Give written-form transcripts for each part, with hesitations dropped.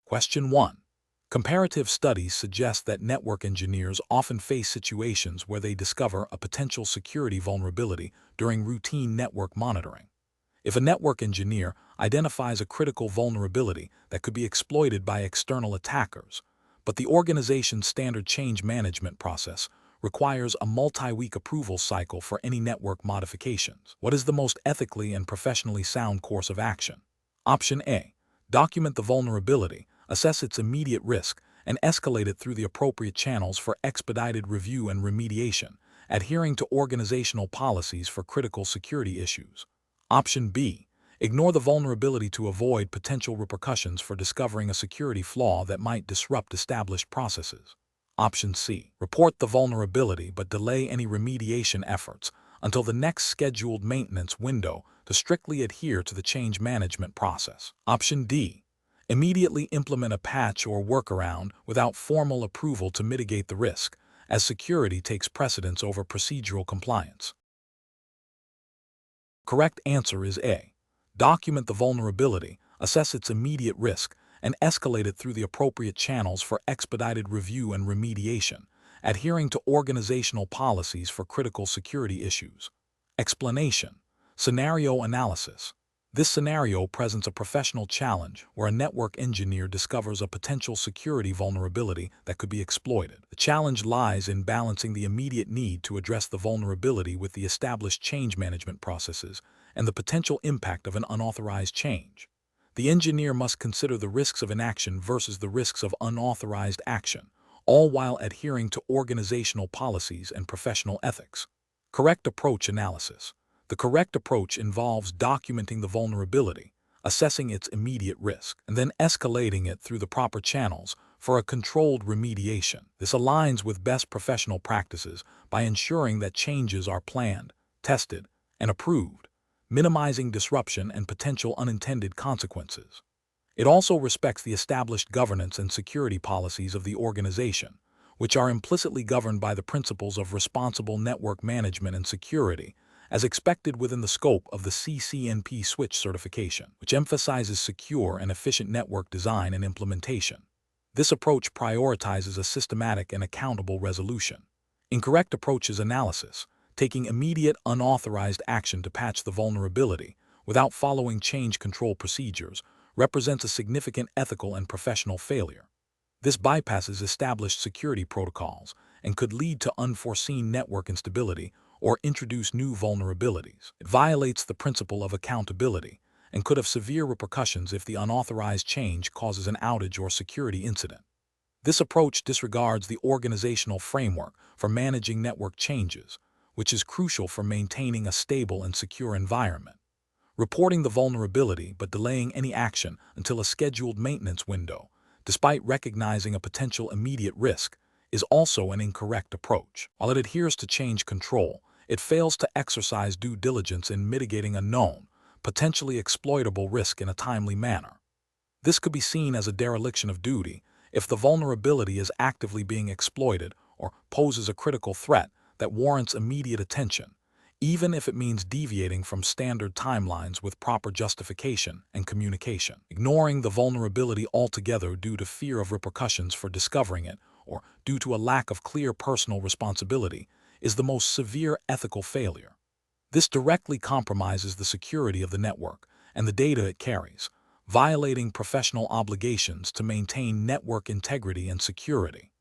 Question 1. Comparative studies suggest that network engineers often face situations where they discover a potential security vulnerability during routine network monitoring. If a network engineer identifies a critical vulnerability that could be exploited by external attackers, but the organization's standard change management process requires a multi-week approval cycle for any network modifications, what is the most ethically and professionally sound course of action? Option A. Document the vulnerability, assess its immediate risk, and escalate it through the appropriate channels for expedited review and remediation, adhering to organizational policies for critical security issues. Option B. Ignore the vulnerability to avoid potential repercussions for discovering a security flaw that might disrupt established processes. Option C. Report the vulnerability but delay any remediation efforts until the next scheduled maintenance window to strictly adhere to the change management process. Option D. Immediately implement a patch or workaround without formal approval to mitigate the risk, as security takes precedence over procedural compliance. Correct answer is A. Document the vulnerability, assess its immediate risk, and escalate it through the appropriate channels for expedited review and remediation, adhering to organizational policies for critical security issues. Explanation. Scenario analysis. This scenario presents a professional challenge where a network engineer discovers a potential security vulnerability that could be exploited. The challenge lies in balancing the immediate need to address the vulnerability with the established change management processes and the potential impact of an unauthorized change. The engineer must consider the risks of inaction versus the risks of unauthorized action, all while adhering to organizational policies and professional ethics. Correct approach analysis. The correct approach involves documenting the vulnerability, assessing its immediate risk, and then escalating it through the proper channels for a controlled remediation. This aligns with best professional practices by ensuring that changes are planned, tested, and approved, minimizing disruption and potential unintended consequences. It also respects the established governance and security policies of the organization, which are implicitly governed by the principles of responsible network management and security, as expected within the scope of the CCNP switch certification, which emphasizes secure and efficient network design and implementation. This approach prioritizes a systematic and accountable resolution. Incorrect approach is analysis, taking immediate unauthorized action to patch the vulnerability without following change control procedures, represents a significant ethical and professional failure. This bypasses established security protocols and could lead to unforeseen network instability or introduce new vulnerabilities. It violates the principle of accountability and could have severe repercussions if the unauthorized change causes an outage or security incident. This approach disregards the organizational framework for managing network changes, which is crucial for maintaining a stable and secure environment. Reporting the vulnerability but delaying any action until a scheduled maintenance window, despite recognizing a potential immediate risk, is also an incorrect approach. While it adheres to change control, it fails to exercise due diligence in mitigating a known, potentially exploitable risk in a timely manner. This could be seen as a dereliction of duty if the vulnerability is actively being exploited or poses a critical threat that warrants immediate attention, even if it means deviating from standard timelines with proper justification and communication. Ignoring the vulnerability altogether due to fear of repercussions for discovering it or due to a lack of clear personal responsibility is the most severe ethical failure. This directly compromises the security of the network and the data it carries, violating professional obligations to maintain network integrity and security.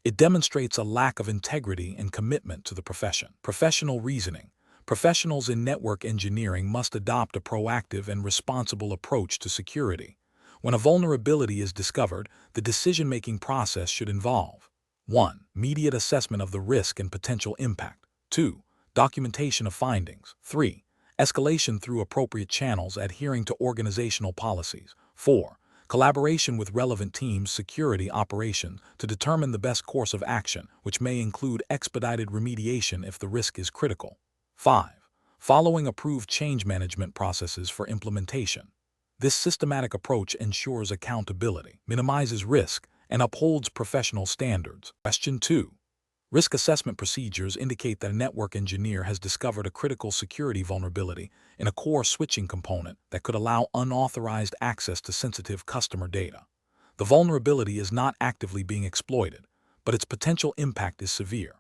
It demonstrates a lack of integrity and commitment to the profession. Professional reasoning. Professionals in network engineering must adopt a proactive and responsible approach to security. When a vulnerability is discovered, the decision-making process should involve 1. Immediate assessment of the risk and potential impact. 2. Documentation of findings. 3. Escalation through appropriate channels adhering to organizational policies. 4. Collaboration with relevant teams, security operations, to determine the best course of action, which may include expedited remediation if the risk is critical. 5. Following approved change management processes for implementation. This systematic approach ensures accountability, minimizes risk, and upholds professional standards. Question 2. Risk assessment procedures indicate that a network engineer has discovered a critical security vulnerability in a core switching component that could allow unauthorized access to sensitive customer data. The vulnerability is not actively being exploited, but its potential impact is severe.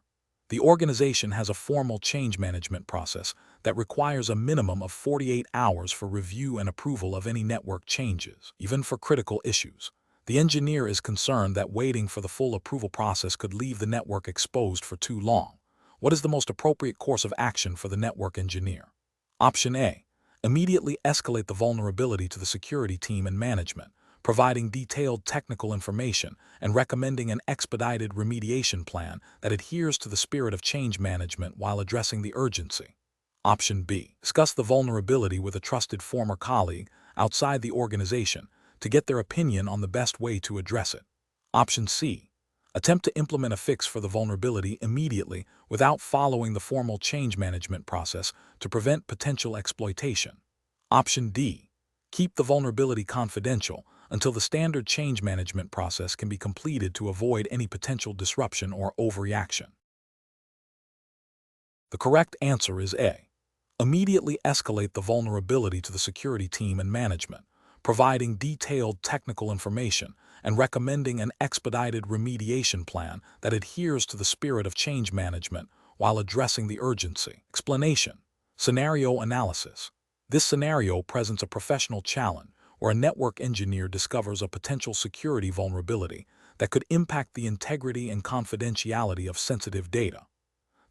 The organization has a formal change management process that requires a minimum of 48 hours for review and approval of any network changes, even for critical issues. The engineer is concerned that waiting for the full approval process could leave the network exposed for too long. What is the most appropriate course of action for the network engineer? Option A. Immediately escalate the vulnerability to the security team and management, providing detailed technical information and recommending an expedited remediation plan that adheres to the spirit of change management while addressing the urgency. Option B. Discuss the vulnerability with a trusted former colleague outside the organization to get their opinion on the best way to address it. Option C. Attempt to implement a fix for the vulnerability immediately without following the formal change management process to prevent potential exploitation. Option D. Keep the vulnerability confidential until the standard change management process can be completed to avoid any potential disruption or overreaction. The correct answer is A. Immediately escalate the vulnerability to the security team and management, providing detailed technical information and recommending an expedited remediation plan that adheres to the spirit of change management while addressing the urgency. Explanation. Scenario analysis. This scenario presents a professional challenge where a network engineer discovers a potential security vulnerability that could impact the integrity and confidentiality of sensitive data.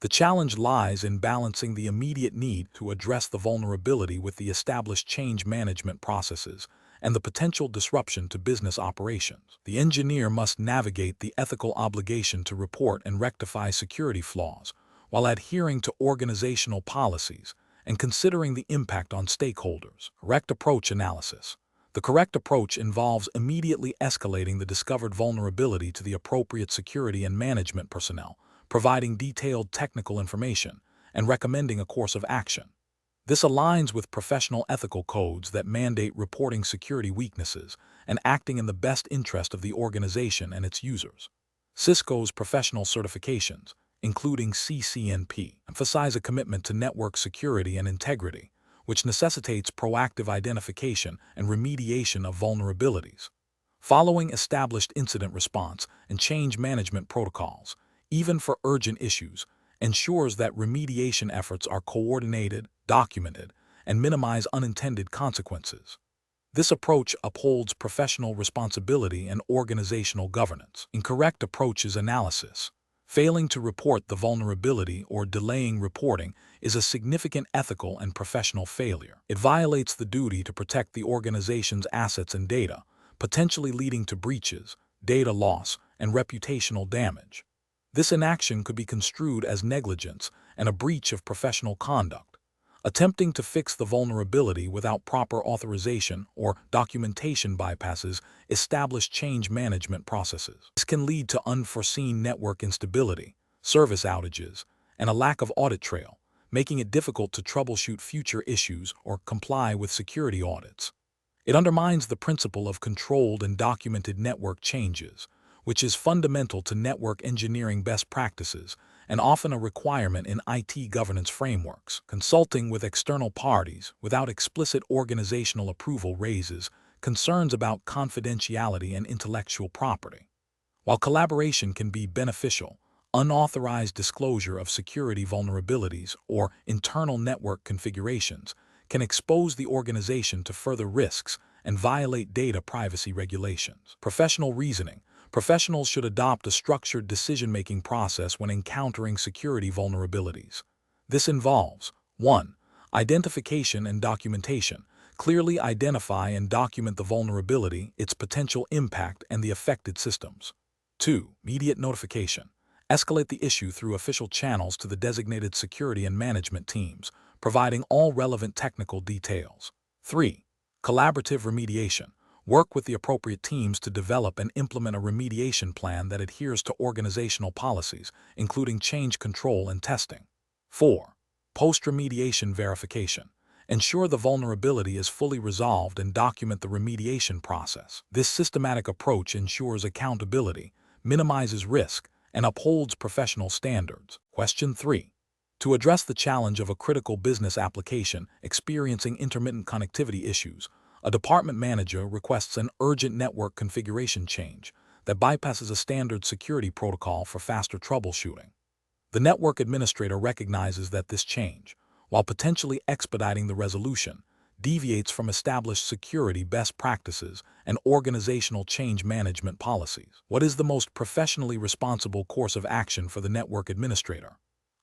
The challenge lies in balancing the immediate need to address the vulnerability with the established change management processes and the potential disruption to business operations. The engineer must navigate the ethical obligation to report and rectify security flaws while adhering to organizational policies and considering the impact on stakeholders. Correct approach analysis. The correct approach involves immediately escalating the discovered vulnerability to the appropriate security and management personnel, providing detailed technical information, and recommending a course of action. This aligns with professional ethical codes that mandate reporting security weaknesses and acting in the best interest of the organization and its users. Cisco's professional certifications, including CCNP, emphasize a commitment to network security and integrity, which necessitates proactive identification and remediation of vulnerabilities. Following established incident response and change management protocols, even for urgent issues, ensures that remediation efforts are coordinated, documented, and minimize unintended consequences. This approach upholds professional responsibility and organizational governance. Incorrect approach is analysis. Failing to report the vulnerability or delaying reporting is a significant ethical and professional failure. It violates the duty to protect the organization's assets and data, potentially leading to breaches, data loss, and reputational damage. This inaction could be construed as negligence and a breach of professional conduct. Attempting to fix the vulnerability without proper authorization or documentation bypasses established change management processes. This can lead to unforeseen network instability, service outages, and a lack of audit trail, making it difficult to troubleshoot future issues or comply with security audits. It undermines the principle of controlled and documented network changes, which is fundamental to network engineering best practices and often a requirement in IT governance frameworks. Consulting with external parties without explicit organizational approval raises concerns about confidentiality and intellectual property. While collaboration can be beneficial, unauthorized disclosure of security vulnerabilities or internal network configurations can expose the organization to further risks and violate data privacy regulations. Professional reasoning. Professionals should adopt a structured decision-making process when encountering security vulnerabilities. This involves 1. Identification and documentation. Clearly identify and document the vulnerability, its potential impact, and the affected systems. 2. Immediate notification. Escalate the issue through official channels to the designated security and management teams, providing all relevant technical details. 3. Collaborative remediation. Work with the appropriate teams to develop and implement a remediation plan that adheres to organizational policies, including change control and testing. 4. Post-remediation verification. Ensure the vulnerability is fully resolved and document the remediation process. This systematic approach ensures accountability, minimizes risk, and upholds professional standards. Question 3. To address the challenge of a critical business application experiencing intermittent connectivity issues, A department manager requests an urgent network configuration change that bypasses a standard security protocol for faster troubleshooting. The network administrator recognizes that this change, while potentially expediting the resolution, deviates from established security best practices and organizational change management policies. What is the most professionally responsible course of action for the network administrator?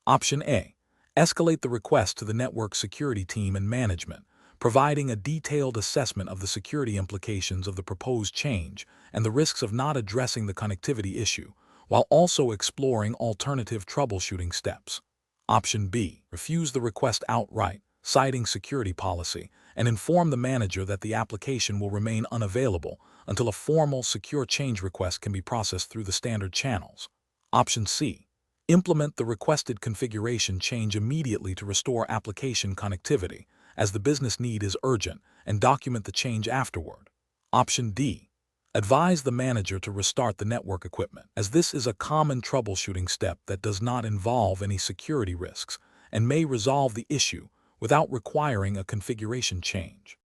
Option A. Escalate the request to the network security team and management, providing a detailed assessment of the security implications of the proposed change and the risks of not addressing the connectivity issue, while also exploring alternative troubleshooting steps. Option B. Refuse the request outright, citing security policy, and inform the manager that the application will remain unavailable until a formal secure change request can be processed through the standard channels. Option C. Implement the requested configuration change immediately to restore application connectivity, as the business need is urgent, and document the change afterward. Option D. Advise the manager to restart the network equipment, as this is a common troubleshooting step that does not involve any security risks and may resolve the issue without requiring a configuration change.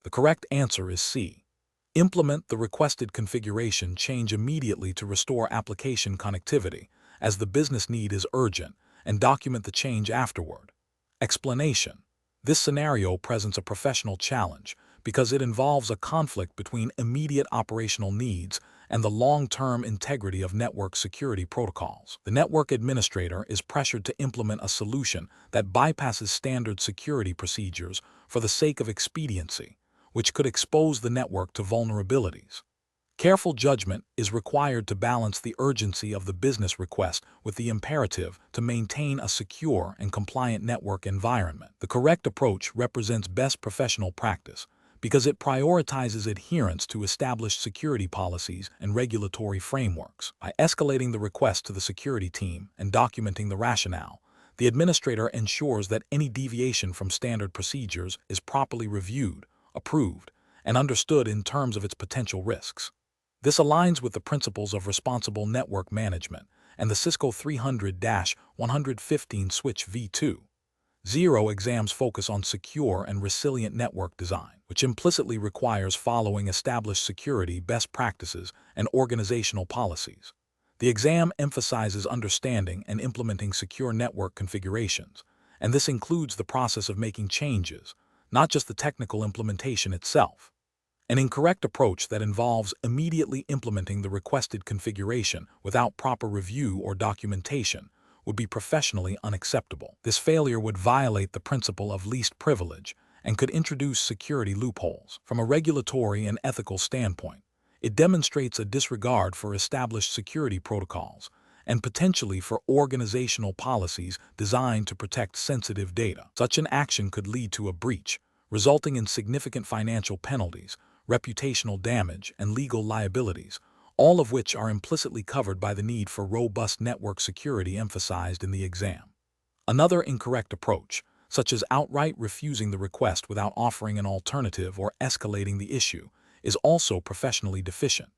The correct answer is C. Implement the requested configuration change immediately to restore application connectivity, as the business need is urgent, and document the change afterward. Explanation: this scenario presents a professional challenge because it involves a conflict between immediate operational needs and the long-term integrity of network security protocols. The network administrator is pressured to implement a solution that bypasses standard security procedures for the sake of expediency, which could expose the network to vulnerabilities. Careful judgment is required to balance the urgency of the business request with the imperative to maintain a secure and compliant network environment. The correct approach represents best professional practice because it prioritizes adherence to established security policies and regulatory frameworks. By escalating the request to the security team and documenting the rationale, the administrator ensures that any deviation from standard procedures is properly reviewed, approved, and understood in terms of its potential risks. This aligns with the principles of responsible network management and the Cisco 300-115 Switch v2.0 exams focus on secure and resilient network design, which implicitly requires following established security best practices and organizational policies. The exam emphasizes understanding and implementing secure network configurations, and this includes the process of making changes, not just the technical implementation itself. An incorrect approach that involves immediately implementing the requested configuration without proper review or documentation would be professionally unacceptable. This failure would violate the principle of least privilege and could introduce security loopholes. From a regulatory and ethical standpoint, it demonstrates a disregard for established security protocols and potentially for organizational policies designed to protect sensitive data. Such an action could lead to a breach, resulting in significant financial penalties, reputational damage, and legal liabilities, all of which are implicitly covered by the need for robust network security emphasized in the exam. Another incorrect approach, such as outright refusing the request without offering an alternative or escalating the issue, is also professionally deficient.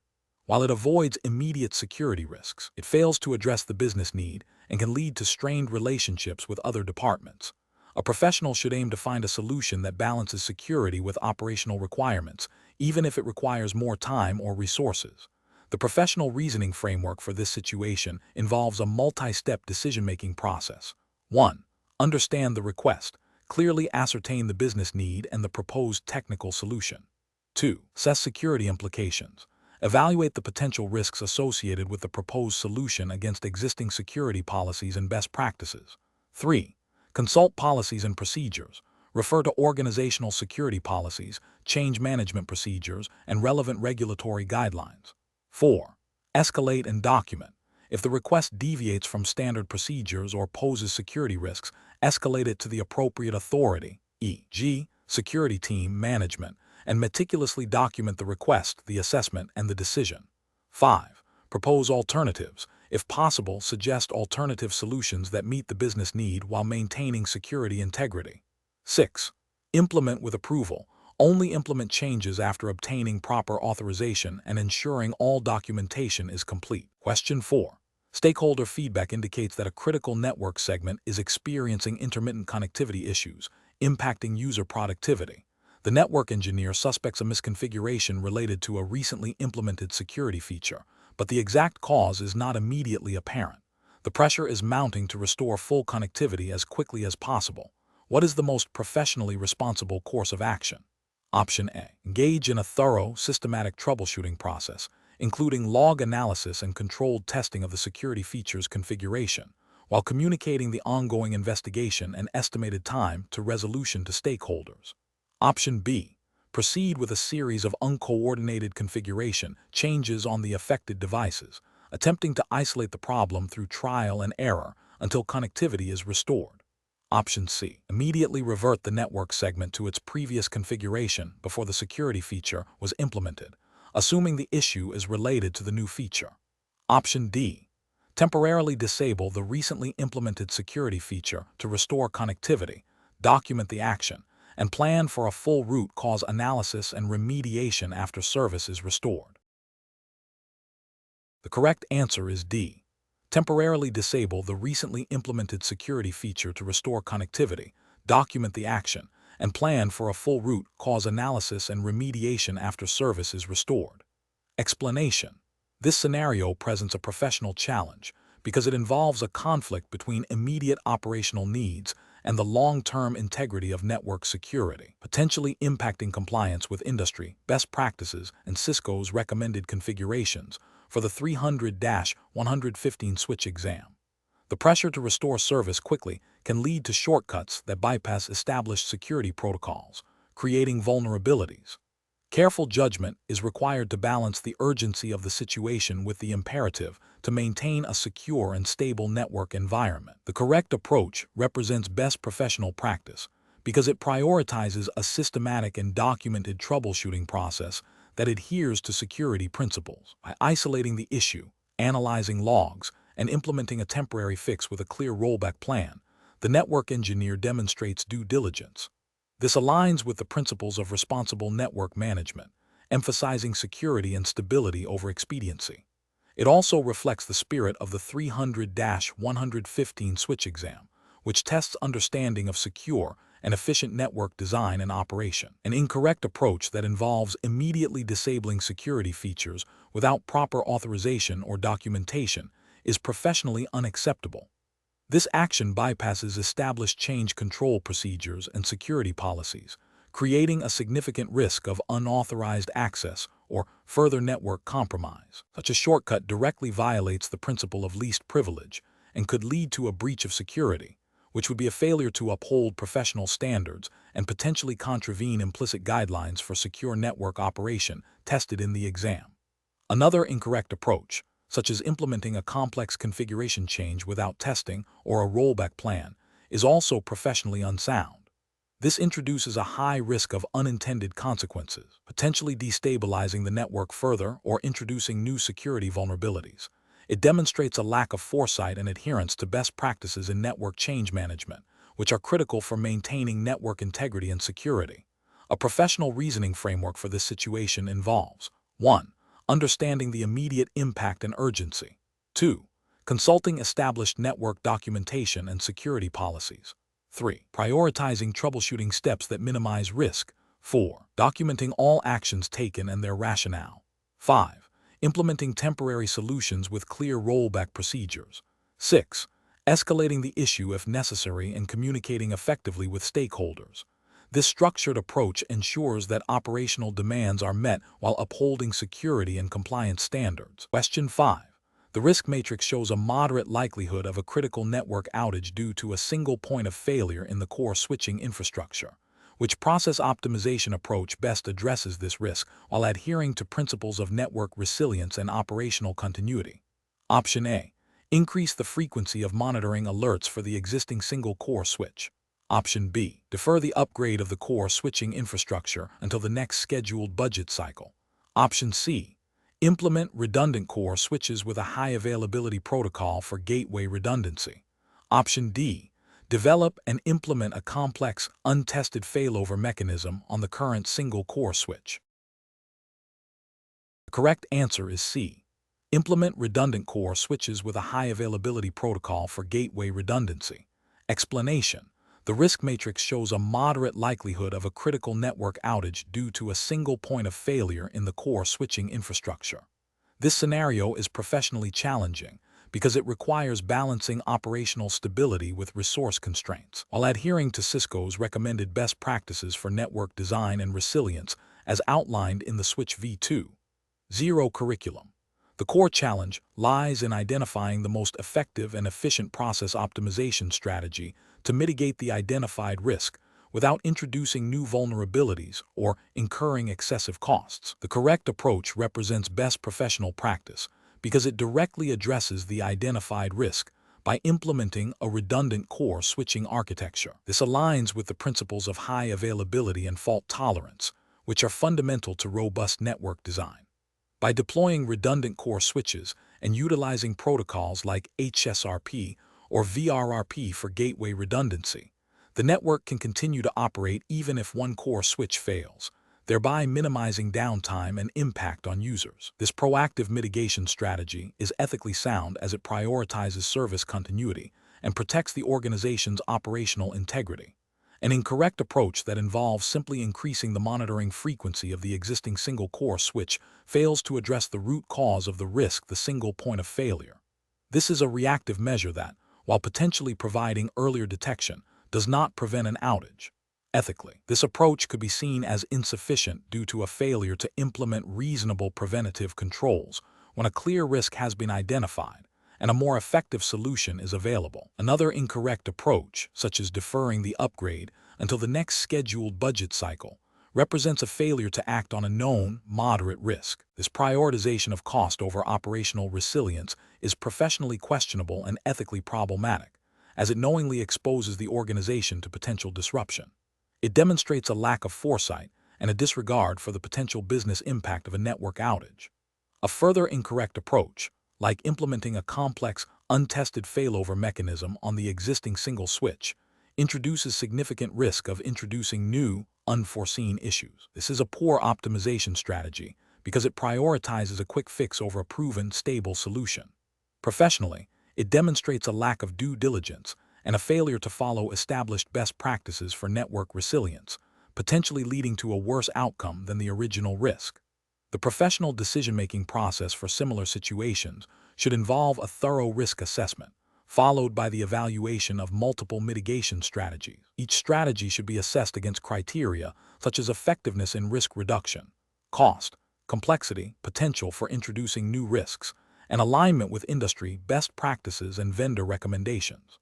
While it avoids immediate security risks, it fails to address the business need and can lead to strained relationships with other departments. A professional should aim to find a solution that balances security with operational requirements, even if it requires more time or resources. The professional reasoning framework for this situation involves a multi-step decision-making process. 1. Understand the request. Clearly ascertain the business need and the proposed technical solution. 2. Assess security implications. Evaluate the potential risks associated with the proposed solution against existing security policies and best practices. 3. Consult policies and procedures. Refer to organizational security policies, change management procedures, and relevant regulatory guidelines. 4. Escalate and document. If the request deviates from standard procedures or poses security risks, escalate it to the appropriate authority, e.g., security team, management, and meticulously document the request, the assessment, and the decision. 5. Propose alternatives. If possible, suggest alternative solutions that meet the business need while maintaining security integrity. 6. Implement with approval. Only implement changes after obtaining proper authorization and ensuring all documentation is complete. Question 4. Stakeholder feedback indicates that a critical network segment is experiencing intermittent connectivity issues, impacting user productivity. The network engineer suspects a misconfiguration related to a recently implemented security feature, but the exact cause is not immediately apparent. The pressure is mounting to restore full connectivity as quickly as possible. What is the most professionally responsible course of action? Option A. Engage in a thorough, systematic troubleshooting process, including log analysis and controlled testing of the security feature's configuration, while communicating the ongoing investigation and estimated time to resolution to stakeholders. Option B. Proceed with a series of uncoordinated configuration changes on the affected devices, attempting to isolate the problem through trial and error until connectivity is restored. Option C. Immediately revert the network segment to its previous configuration before the security feature was implemented, assuming the issue is related to the new feature. Option D. Temporarily disable the recently implemented security feature to restore connectivity, document the action, and plan for a full root cause analysis and remediation after service is restored. The correct answer is D. Temporarily disable the recently implemented security feature to restore connectivity, document the action, and plan for a full root cause analysis and remediation after service is restored. Explanation. This scenario presents a professional challenge because it involves a conflict between immediate operational needs and the long-term integrity of network security, potentially impacting compliance with industry best practices and Cisco's recommended configurations for the 300-115 switch exam. The pressure to restore service quickly can lead to shortcuts that bypass established security protocols, creating vulnerabilities. Careful judgment is required to balance the urgency of the situation with the imperative to maintain a secure and stable network environment. The correct approach represents best professional practice because it prioritizes a systematic and documented troubleshooting process that adheres to security principles. By isolating the issue, analyzing logs, and implementing a temporary fix with a clear rollback plan, the network engineer demonstrates due diligence. This aligns with the principles of responsible network management, emphasizing security and stability over expediency. It also reflects the spirit of the 300-115 switch exam, which tests understanding of secure and efficient network design and operation. An incorrect approach that involves immediately disabling security features without proper authorization or documentation is professionally unacceptable. This action bypasses established change control procedures and security policies, creating a significant risk of unauthorized access or further network compromise. Such a shortcut directly violates the principle of least privilege and could lead to a breach of security, which would be a failure to uphold professional standards and potentially contravene implicit guidelines for secure network operation tested in the exam. Another incorrect approach, such as implementing a complex configuration change without testing or a rollback plan, is also professionally unsound. This introduces a high risk of unintended consequences, potentially destabilizing the network further or introducing new security vulnerabilities. It demonstrates a lack of foresight and adherence to best practices in network change management, which are critical for maintaining network integrity and security. A professional reasoning framework for this situation involves 1. Understanding the immediate impact and urgency. 2. Consulting established network documentation and security policies. 3. Prioritizing troubleshooting steps that minimize risk. 4. Documenting all actions taken and their rationale. 5. Implementing temporary solutions with clear rollback procedures. 6. Escalating the issue if necessary and communicating effectively with stakeholders. This structured approach ensures that operational demands are met while upholding security and compliance standards. Question 5. The risk matrix shows a moderate likelihood of a critical network outage due to a single point of failure in the core switching infrastructure. Which process optimization approach best addresses this risk while adhering to principles of network resilience and operational continuity? Option A. Increase the frequency of monitoring alerts for the existing single core switch. Option B. Defer the upgrade of the core switching infrastructure until the next scheduled budget cycle. Option C. Implement redundant core switches with a high availability protocol for gateway redundancy. Option D. Develop and implement a complex, untested failover mechanism on the current single core switch. The correct answer is C. Implement redundant core switches with a high availability protocol for gateway redundancy. Explanation. The risk matrix shows a moderate likelihood of a critical network outage due to a single point of failure in the core switching infrastructure. This scenario is professionally challenging because it requires balancing operational stability with resource constraints, while adhering to Cisco's recommended best practices for network design and resilience as outlined in the Switch v2.0 curriculum. The core challenge lies in identifying the most effective and efficient process optimization strategy to mitigate the identified risk without introducing new vulnerabilities or incurring excessive costs. The correct approach represents best professional practice because it directly addresses the identified risk by implementing a redundant core switching architecture. This aligns with the principles of high availability and fault tolerance, which are fundamental to robust network design. By deploying redundant core switches and utilizing protocols like HSRP or VRRP for gateway redundancy, the network can continue to operate even if one core switch fails, thereby minimizing downtime and impact on users. This proactive mitigation strategy is ethically sound as it prioritizes service continuity and protects the organization's operational integrity. An incorrect approach that involves simply increasing the monitoring frequency of the existing single-core switch fails to address the root cause of the risk, the single point of failure. This is a reactive measure that, while potentially providing earlier detection, does not prevent an outage. Ethically, this approach could be seen as insufficient due to a failure to implement reasonable preventative controls when a clear risk has been identified and a more effective solution is available. Another incorrect approach, such as deferring the upgrade until the next scheduled budget cycle, represents a failure to act on a known, moderate risk. This prioritization of cost over operational resilience is professionally questionable and ethically problematic, as it knowingly exposes the organization to potential disruption. It demonstrates a lack of foresight and a disregard for the potential business impact of a network outage. A further incorrect approach, like implementing a complex, untested failover mechanism on the existing single switch, introduces significant risk of introducing new, unforeseen issues. This is a poor optimization strategy because it prioritizes a quick fix over a proven, stable solution. Professionally, it demonstrates a lack of due diligence and a failure to follow established best practices for network resilience, potentially leading to a worse outcome than the original risk. The professional decision-making process for similar situations should involve a thorough risk assessment, followed by the evaluation of multiple mitigation strategies. Each strategy should be assessed against criteria such as effectiveness in risk reduction, cost, complexity, potential for introducing new risks, and alignment with industry best practices and vendor recommendations.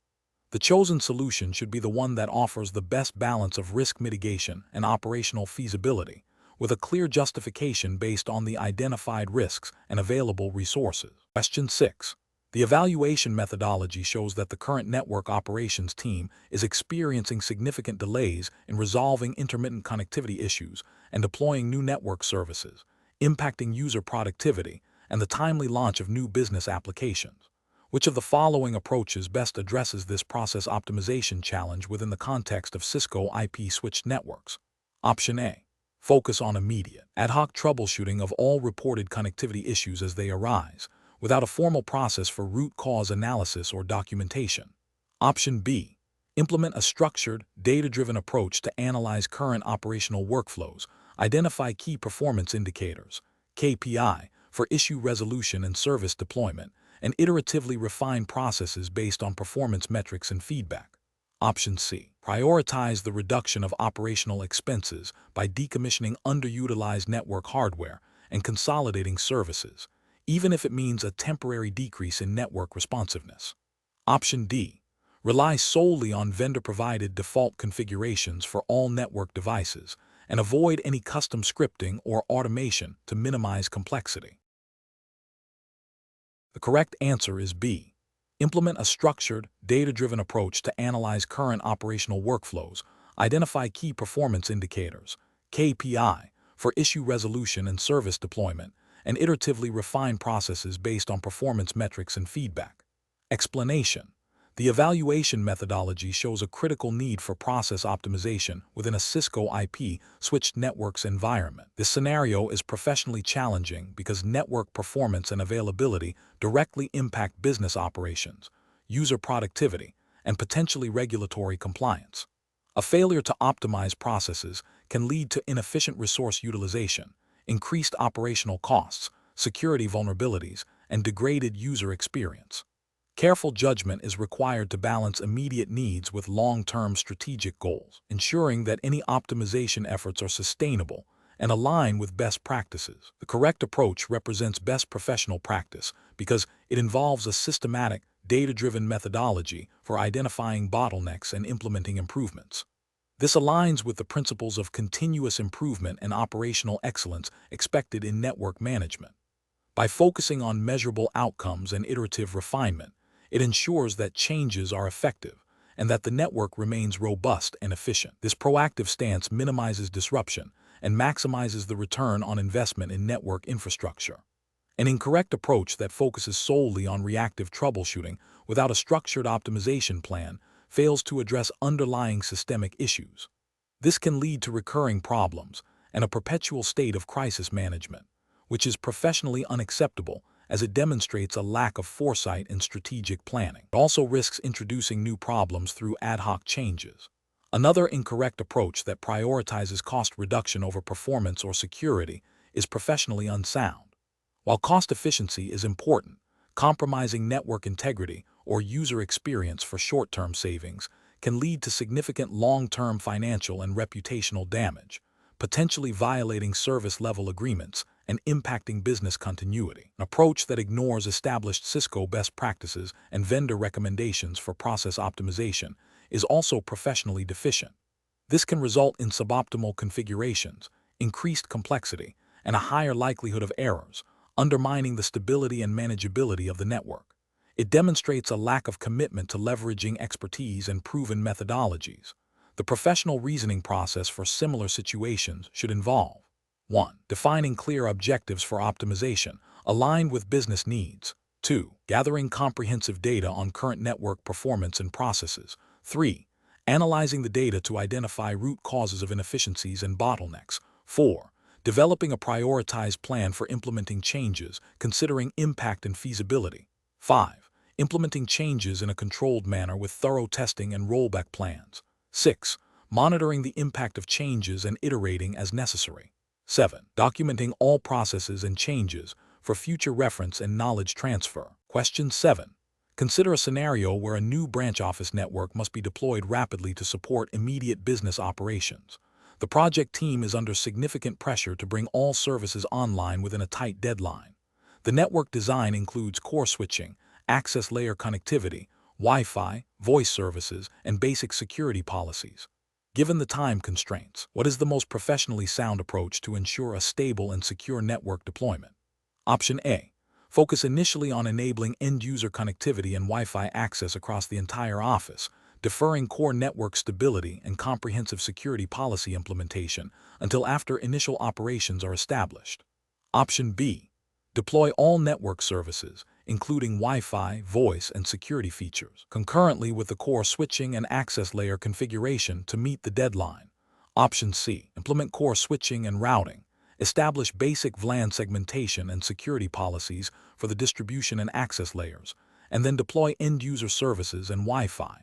The chosen solution should be the one that offers the best balance of risk mitigation and operational feasibility, with a clear justification based on the identified risks and available resources. Question 6. The evaluation methodology shows that the current network operations team is experiencing significant delays in resolving intermittent connectivity issues and deploying new network services, impacting user productivity and the timely launch of new business applications. Which of the following approaches best addresses this process optimization challenge within the context of Cisco IP switched networks? Option A. Focus on immediate, ad hoc troubleshooting of all reported connectivity issues as they arise, without a formal process for root cause analysis or documentation. Option B. Implement a structured, data-driven approach to analyze current operational workflows, identify key performance indicators, KPI, for issue resolution and service deployment, and iteratively refine processes based on performance metrics and feedback. Option C. Prioritize the reduction of operational expenses by decommissioning underutilized network hardware and consolidating services, even if it means a temporary decrease in network responsiveness. Option D. Rely solely on vendor-provided default configurations for all network devices and avoid any custom scripting or automation to minimize complexity. The correct answer is B. Implement a structured, data-driven approach to analyze current operational workflows, identify key performance indicators, KPI, for issue resolution and service deployment, and iteratively refine processes based on performance metrics and feedback. Explanation. The evaluation methodology shows a critical need for process optimization within a Cisco IP switched networks environment. This scenario is professionally challenging because network performance and availability directly impact business operations, user productivity, and potentially regulatory compliance. A failure to optimize processes can lead to inefficient resource utilization, increased operational costs, security vulnerabilities, and degraded user experience. Careful judgment is required to balance immediate needs with long-term strategic goals, ensuring that any optimization efforts are sustainable and align with best practices. The correct approach represents best professional practice because it involves a systematic, data-driven methodology for identifying bottlenecks and implementing improvements. This aligns with the principles of continuous improvement and operational excellence expected in network management. By focusing on measurable outcomes and iterative refinement, it ensures that changes are effective and that the network remains robust and efficient. This proactive stance minimizes disruption and maximizes the return on investment in network infrastructure. An incorrect approach that focuses solely on reactive troubleshooting without a structured optimization plan fails to address underlying systemic issues. This can lead to recurring problems and a perpetual state of crisis management, which is professionally unacceptable as it demonstrates a lack of foresight and strategic planning. It also risks introducing new problems through ad hoc changes. Another incorrect approach that prioritizes cost reduction over performance or security is professionally unsound. While cost efficiency is important, compromising network integrity or user experience for short-term savings can lead to significant long-term financial and reputational damage, potentially violating service-level agreements and impacting business continuity. An approach that ignores established Cisco best practices and vendor recommendations for process optimization is also professionally deficient. This can result in suboptimal configurations, increased complexity, and a higher likelihood of errors, undermining the stability and manageability of the network. It demonstrates a lack of commitment to leveraging expertise and proven methodologies. The professional reasoning process for similar situations should involve 1. Defining clear objectives for optimization, aligned with business needs. 2. Gathering comprehensive data on current network performance and processes. 3. Analyzing the data to identify root causes of inefficiencies and bottlenecks. 4. Developing a prioritized plan for implementing changes, considering impact and feasibility. 5. Implementing changes in a controlled manner with thorough testing and rollback plans. 6. Monitoring the impact of changes and iterating as necessary. 7. Documenting all processes and changes for future reference and knowledge transfer. Question 7. Consider a scenario where a new branch office network must be deployed rapidly to support immediate business operations. The project team is under significant pressure to bring all services online within a tight deadline. The network design includes core switching, access layer connectivity, Wi-Fi, voice services, and basic security policies. Given the time constraints, what is the most professionally sound approach to ensure a stable and secure network deployment? Option A. Focus initially on enabling end-user connectivity and Wi-Fi access across the entire office, deferring core network stability and comprehensive security policy implementation until after initial operations are established. Option B. Deploy all network services, including Wi-Fi, voice, and security features, concurrently with the core switching and access layer configuration to meet the deadline. Option C. Implement core switching and routing. Establish basic VLAN segmentation and security policies for the distribution and access layers, and then deploy end-user services and Wi-Fi.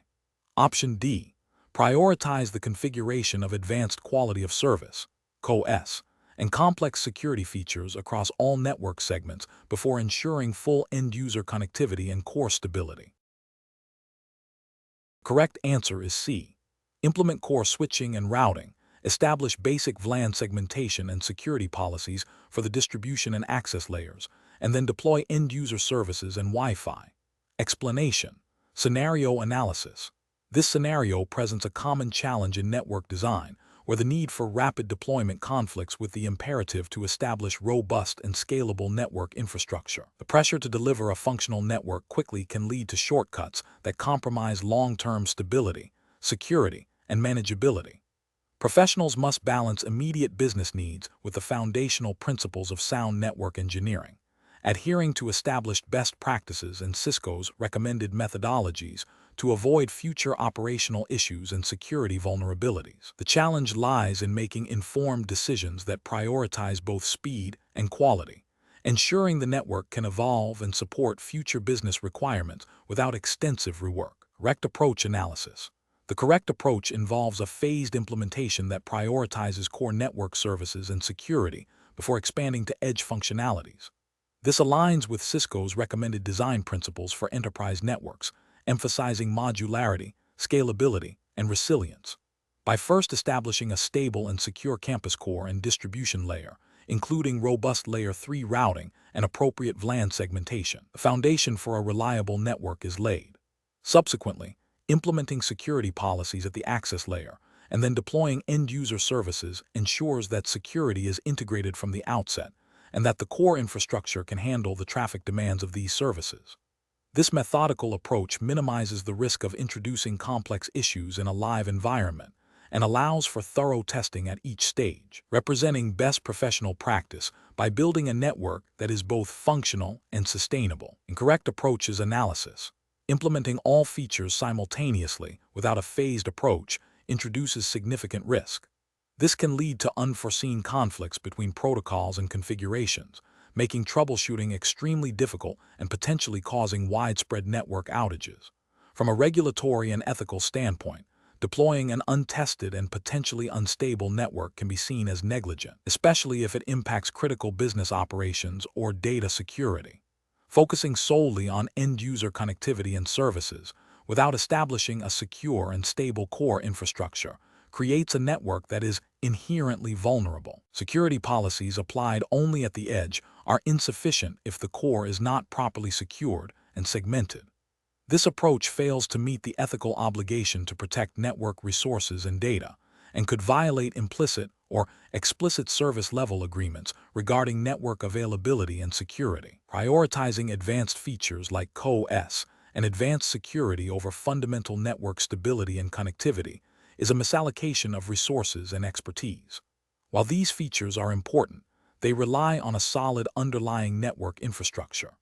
Option D. Prioritize the configuration of advanced quality of service, (QoS), and complex security features across all network segments before ensuring full end-user connectivity and core stability. Correct answer is C. Implement core switching and routing. Establish basic VLAN segmentation and security policies for the distribution and access layers, and then deploy end-user services and Wi-Fi. Explanation. Scenario analysis. This scenario presents a common challenge in network design, where the need for rapid deployment conflicts with the imperative to establish robust and scalable network infrastructure. The pressure to deliver a functional network quickly can lead to shortcuts that compromise long-term stability, security, and manageability. Professionals must balance immediate business needs with the foundational principles of sound network engineering, adhering to established best practices and Cisco's recommended methodologies to avoid future operational issues and security vulnerabilities. The challenge lies in making informed decisions that prioritize both speed and quality, ensuring the network can evolve and support future business requirements without extensive rework. Correct approach analysis. The correct approach involves a phased implementation that prioritizes core network services and security before expanding to edge functionalities. This aligns with Cisco's recommended design principles for enterprise networks, emphasizing modularity, scalability, and resilience. By first establishing a stable and secure campus core and distribution layer, including robust Layer 3 routing and appropriate VLAN segmentation, the foundation for a reliable network is laid. Subsequently, implementing security policies at the access layer and then deploying end-user services ensures that security is integrated from the outset and that the core infrastructure can handle the traffic demands of these services. This methodical approach minimizes the risk of introducing complex issues in a live environment and allows for thorough testing at each stage, representing best professional practice by building a network that is both functional and sustainable. Incorrect approach is analysis. Implementing all features simultaneously without a phased approach introduces significant risk. This can lead to unforeseen conflicts between protocols and configurations, making troubleshooting extremely difficult and potentially causing widespread network outages. From a regulatory and ethical standpoint, deploying an untested and potentially unstable network can be seen as negligent, especially if it impacts critical business operations or data security. Focusing solely on end-user connectivity and services without establishing a secure and stable core infrastructure creates a network that is inherently vulnerable. Security policies applied only at the edge are insufficient if the core is not properly secured and segmented. This approach fails to meet the ethical obligation to protect network resources and data, and could violate implicit or explicit service-level agreements regarding network availability and security. Prioritizing advanced features like CoS and advanced security over fundamental network stability and connectivity is a misallocation of resources and expertise. While these features are important, they rely on a solid underlying network infrastructure.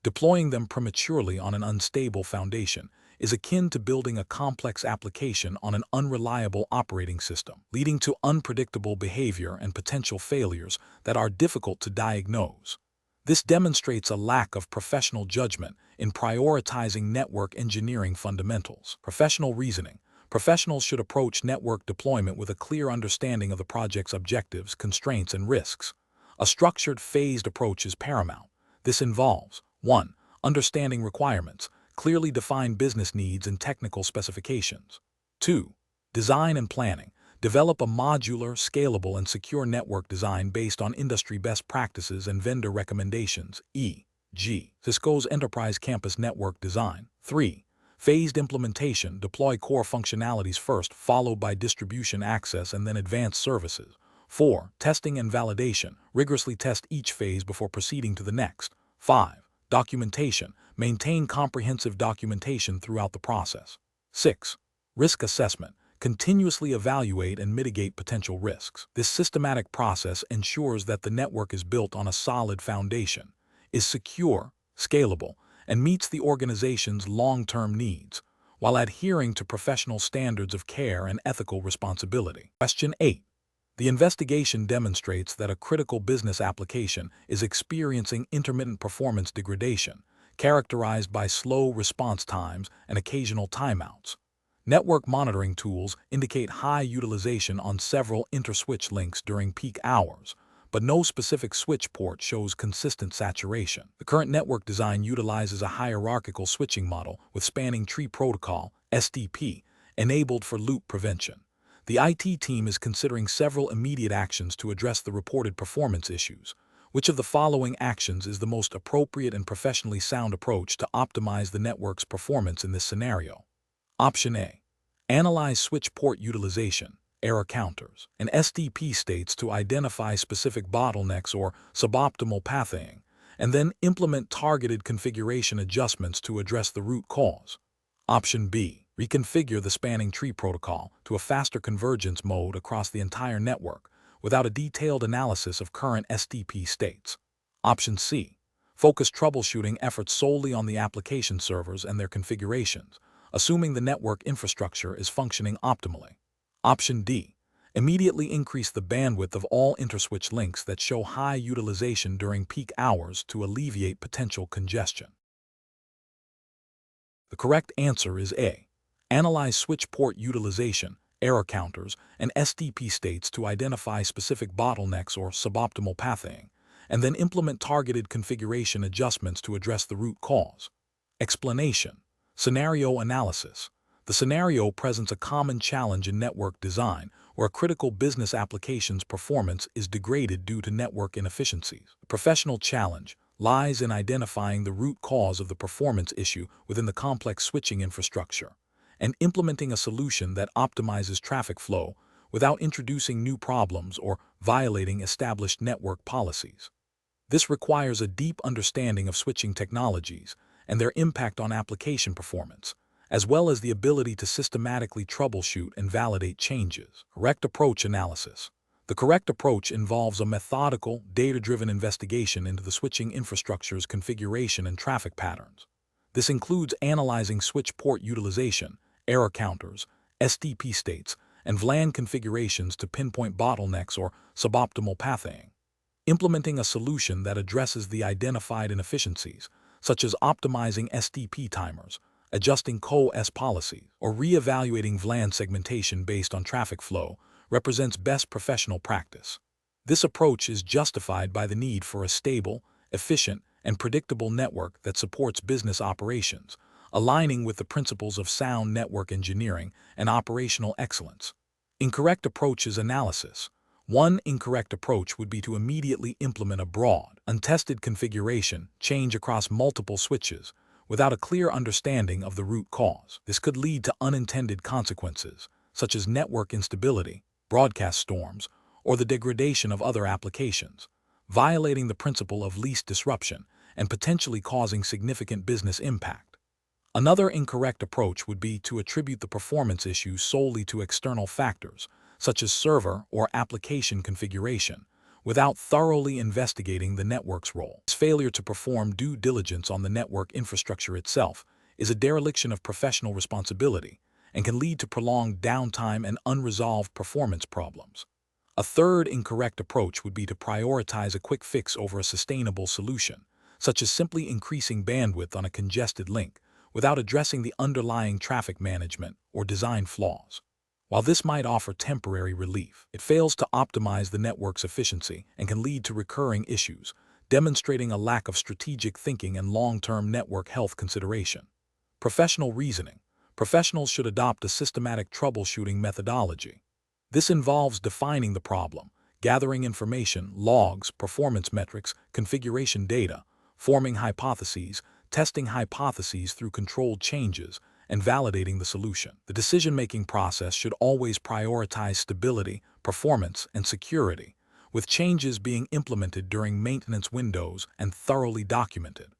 Deploying them prematurely on an unstable foundation is akin to building a complex application on an unreliable operating system, leading to unpredictable behavior and potential failures that are difficult to diagnose. This demonstrates a lack of professional judgment in prioritizing network engineering fundamentals. Professional reasoning. Professionals should approach network deployment with a clear understanding of the project's objectives, constraints, and risks. A structured, phased approach is paramount. This involves 1. Understanding requirements, clearly defined business needs and technical specifications. 2. Design and planning. Develop a modular, scalable, and secure network design based on industry best practices and vendor recommendations, e.g. Cisco's Enterprise Campus Network Design. 3. Phased implementation. Deploy core functionalities first, followed by distribution access and then advanced services. 4. Testing and validation. Rigorously test each phase before proceeding to the next. 5. Documentation. Maintain comprehensive documentation throughout the process. 6. Risk assessment. Continuously evaluate and mitigate potential risks. This systematic process ensures that the network is built on a solid foundation, is secure, scalable, and meets the organization's long-term needs, while adhering to professional standards of care and ethical responsibility. Question 8. The investigation demonstrates that a critical business application is experiencing intermittent performance degradation, characterized by slow response times and occasional timeouts. Network monitoring tools indicate high utilization on several inter-switch links during peak hours, but no specific switch port shows consistent saturation. The current network design utilizes a hierarchical switching model with spanning tree protocol, SDP, enabled for loop prevention. The IT team is considering several immediate actions to address the reported performance issues. Which of the following actions is the most appropriate and professionally sound approach to optimize the network's performance in this scenario? Option A. Analyze switch port utilization, error counters, and SDP states to identify specific bottlenecks or suboptimal pathing, and then implement targeted configuration adjustments to address the root cause. Option B. Reconfigure the spanning tree protocol to a faster convergence mode across the entire network without a detailed analysis of current SDP states. Option C. Focus troubleshooting efforts solely on the application servers and their configurations, assuming the network infrastructure is functioning optimally. Option D. Immediately increase the bandwidth of all interswitch links that show high utilization during peak hours to alleviate potential congestion. The correct answer is A. Analyze switch port utilization, error counters, and SDP states to identify specific bottlenecks or suboptimal pathing, and then implement targeted configuration adjustments to address the root cause. Explanation. Scenario analysis. The scenario presents a common challenge in network design where a critical business application's performance is degraded due to network inefficiencies. The professional challenge lies in identifying the root cause of the performance issue within the complex switching infrastructure and implementing a solution that optimizes traffic flow without introducing new problems or violating established network policies. This requires a deep understanding of switching technologies and their impact on application performance, as well as the ability to systematically troubleshoot and validate changes. Correct approach analysis. The correct approach involves a methodical, data-driven investigation into the switching infrastructure's configuration and traffic patterns. This includes analyzing switch port utilization, error counters, SDP states, and VLAN configurations to pinpoint bottlenecks or suboptimal pathing. Implementing a solution that addresses the identified inefficiencies, such as optimizing SDP timers, adjusting co-S policies, or re-evaluating VLAN segmentation based on traffic flow, represents best professional practice. This approach is justified by the need for a stable, efficient, and predictable network that supports business operations, aligning with the principles of sound network engineering and operational excellence. Incorrect approaches analysis. One incorrect approach would be to immediately implement a broad, untested configuration change across multiple switches without a clear understanding of the root cause. This could lead to unintended consequences, such as network instability, broadcast storms, or the degradation of other applications, violating the principle of least disruption and potentially causing significant business impact. Another incorrect approach would be to attribute the performance issues solely to external factors, such as server or application configuration, without thoroughly investigating the network's role. This failure to perform due diligence on the network infrastructure itself is a dereliction of professional responsibility and can lead to prolonged downtime and unresolved performance problems. A third incorrect approach would be to prioritize a quick fix over a sustainable solution, such as simply increasing bandwidth on a congested link, without addressing the underlying traffic management or design flaws. While this might offer temporary relief, it fails to optimize the network's efficiency and can lead to recurring issues, demonstrating a lack of strategic thinking and long-term network health consideration. Professional reasoning. Professionals should adopt a systematic troubleshooting methodology. This involves defining the problem, gathering information, logs, performance metrics, configuration data, forming hypotheses, testing hypotheses through controlled changes, and validating the solution. The decision-making process should always prioritize stability, performance, and security, with changes being implemented during maintenance windows and thoroughly documented.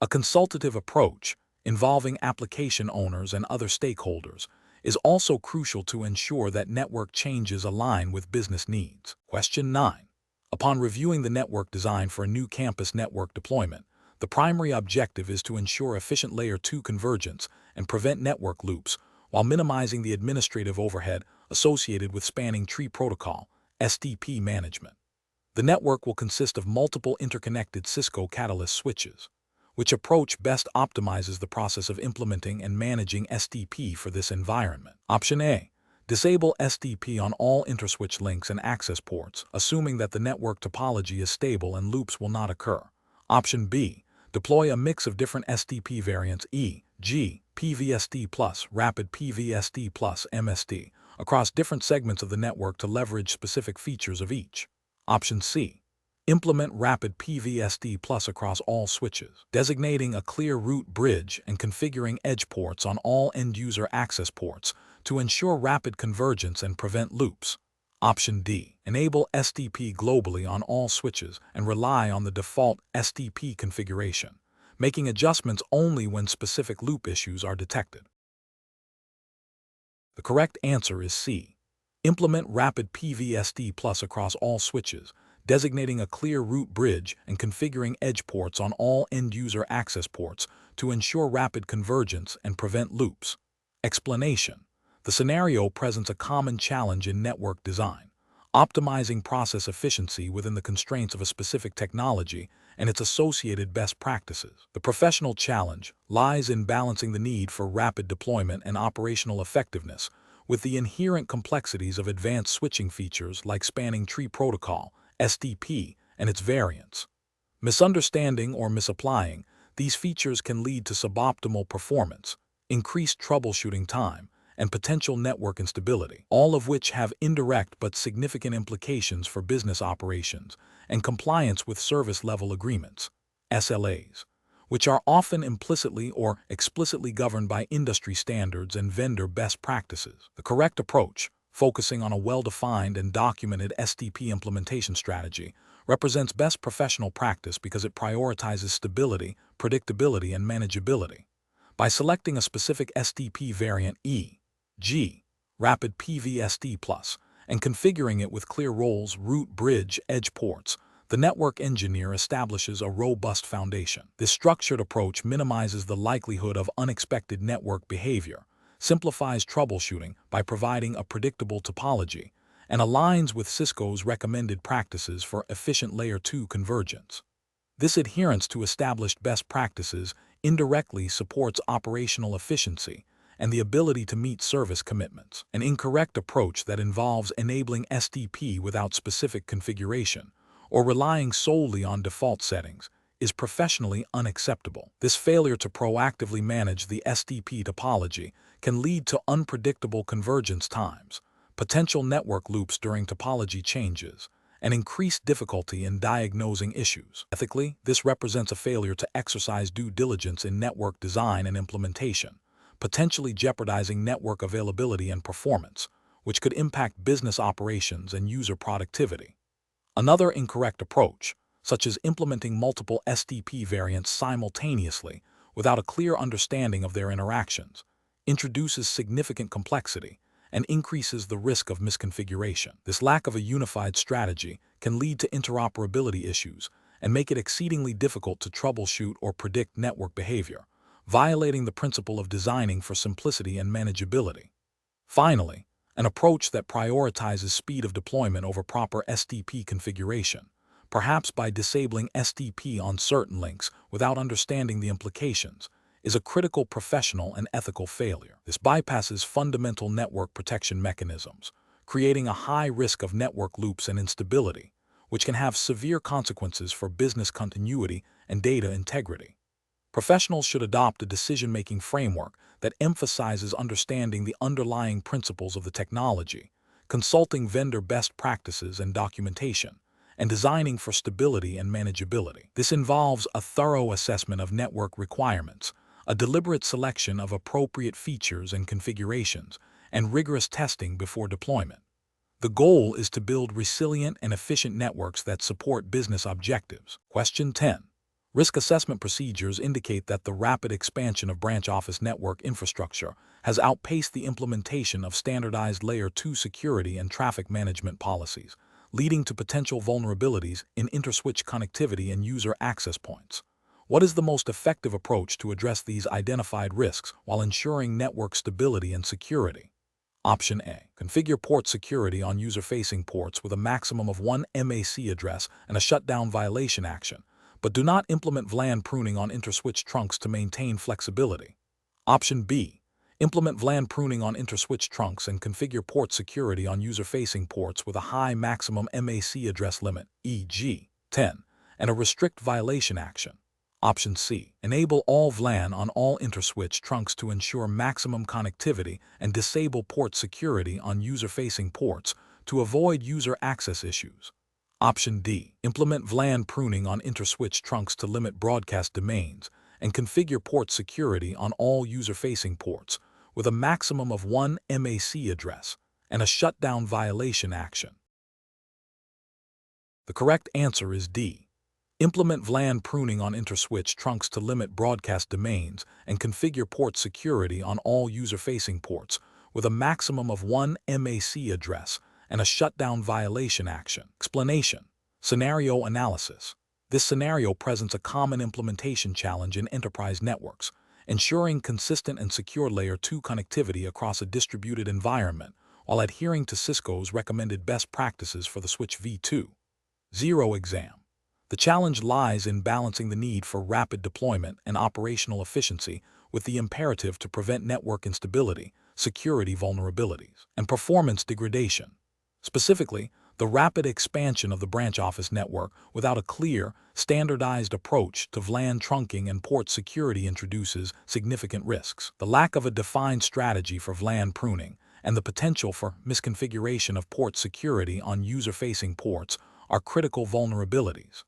A consultative approach, involving application owners and other stakeholders, is also crucial to ensure that network changes align with business needs. Question 9. Upon reviewing the network design for a new campus network deployment, the primary objective is to ensure efficient Layer 2 convergence and prevent network loops while minimizing the administrative overhead associated with spanning tree protocol, SDP management. The network will consist of multiple interconnected Cisco Catalyst switches, which approach best optimizes the process of implementing and managing SDP for this environment. Option A. Disable SDP on all interswitch links and access ports, assuming that the network topology is stable and loops will not occur. Option B. Deploy a mix of different SDP variants e.g., PVSD+, Rapid PVSD+, MSD, across different segments of the network to leverage specific features of each. Option C. Implement Rapid PVSD+ across all switches, designating a clear route bridge and configuring edge ports on all end-user access ports to ensure rapid convergence and prevent loops. Option D. Enable SDP globally on all switches and rely on the default SDP configuration, making adjustments only when specific loop issues are detected. The correct answer is C. Implement Rapid PVSD+ across all switches, designating a clear route bridge and configuring edge ports on all end-user access ports to ensure rapid convergence and prevent loops. Explanation. The scenario presents a common challenge in network design, optimizing process efficiency within the constraints of a specific technology and its associated best practices. The professional challenge lies in balancing the need for rapid deployment and operational effectiveness with the inherent complexities of advanced switching features like spanning tree protocol, SDP, and its variants. Misunderstanding or misapplying these features can lead to suboptimal performance, increased troubleshooting time, and potential network instability, all of which have indirect but significant implications for business operations and compliance with service-level agreements, SLAs, which are often implicitly or explicitly governed by industry standards and vendor best practices. The correct approach, focusing on a well-defined and documented SDP implementation strategy, represents best professional practice because it prioritizes stability, predictability, and manageability. By selecting a specific SDP variant e.g., Rapid PVSD+, and configuring it with clear roles, root, bridge, edge ports, the network engineer establishes a robust foundation. This structured approach minimizes the likelihood of unexpected network behavior, simplifies troubleshooting by providing a predictable topology, and aligns with Cisco's recommended practices for efficient Layer 2 convergence. This adherence to established best practices indirectly supports operational efficiency and the ability to meet service commitments. An incorrect approach that involves enabling SDP without specific configuration or relying solely on default settings is professionally unacceptable. This failure to proactively manage the SDP topology can lead to unpredictable convergence times, potential network loops during topology changes, and increased difficulty in diagnosing issues. Ethically, this represents a failure to exercise due diligence in network design and implementation, potentially jeopardizing network availability and performance, which could impact business operations and user productivity. Another incorrect approach, such as implementing multiple SDP variants simultaneously without a clear understanding of their interactions, introduces significant complexity and increases the risk of misconfiguration. This lack of a unified strategy can lead to interoperability issues and make it exceedingly difficult to troubleshoot or predict network behavior, violating the principle of designing for simplicity and manageability. Finally, an approach that prioritizes speed of deployment over proper SDP configuration, perhaps by disabling SDP on certain links without understanding the implications, is a critical professional and ethical failure. This bypasses fundamental network protection mechanisms, creating a high risk of network loops and instability, which can have severe consequences for business continuity and data integrity. Professionals should adopt a decision-making framework that emphasizes understanding the underlying principles of the technology, consulting vendor best practices and documentation, and designing for stability and manageability. This involves a thorough assessment of network requirements, a deliberate selection of appropriate features and configurations, and rigorous testing before deployment. The goal is to build resilient and efficient networks that support business objectives. Question 10. Risk assessment procedures indicate that the rapid expansion of branch office network infrastructure has outpaced the implementation of standardized Layer 2 security and traffic management policies, leading to potential vulnerabilities in interswitch connectivity and user access points. What is the most effective approach to address these identified risks while ensuring network stability and security? Option A. Configure port security on user-facing ports with a maximum of one MAC address and a shutdown violation action, but do not implement VLAN pruning on interswitch trunks to maintain flexibility. Option B. Implement VLAN pruning on interswitch trunks and configure port security on user-facing ports with a high maximum MAC address limit, e.g., 10, and a restrict violation action. Option C. Enable all VLAN on all interswitch trunks to ensure maximum connectivity and disable port security on user-facing ports to avoid user access issues. Option D. Implement VLAN pruning on interswitch trunks to limit broadcast domains and configure port security on all user-facing ports with a maximum of one MAC address and a shutdown violation action. The correct answer is D. Implement VLAN pruning on interswitch trunks to limit broadcast domains and configure port security on all user-facing ports with a maximum of one MAC address and a shutdown violation action. Explanation. Scenario analysis. This scenario presents a common implementation challenge in enterprise networks, ensuring consistent and secure Layer 2 connectivity across a distributed environment while adhering to Cisco's recommended best practices for the switch v2.0 exam. The challenge lies in balancing the need for rapid deployment and operational efficiency with the imperative to prevent network instability, security vulnerabilities, and performance degradation. Specifically, the rapid expansion of the branch office network without a clear, standardized approach to VLAN trunking and port security introduces significant risks. The lack of a defined strategy for VLAN pruning and the potential for misconfiguration of port security on user-facing ports are critical vulnerabilities.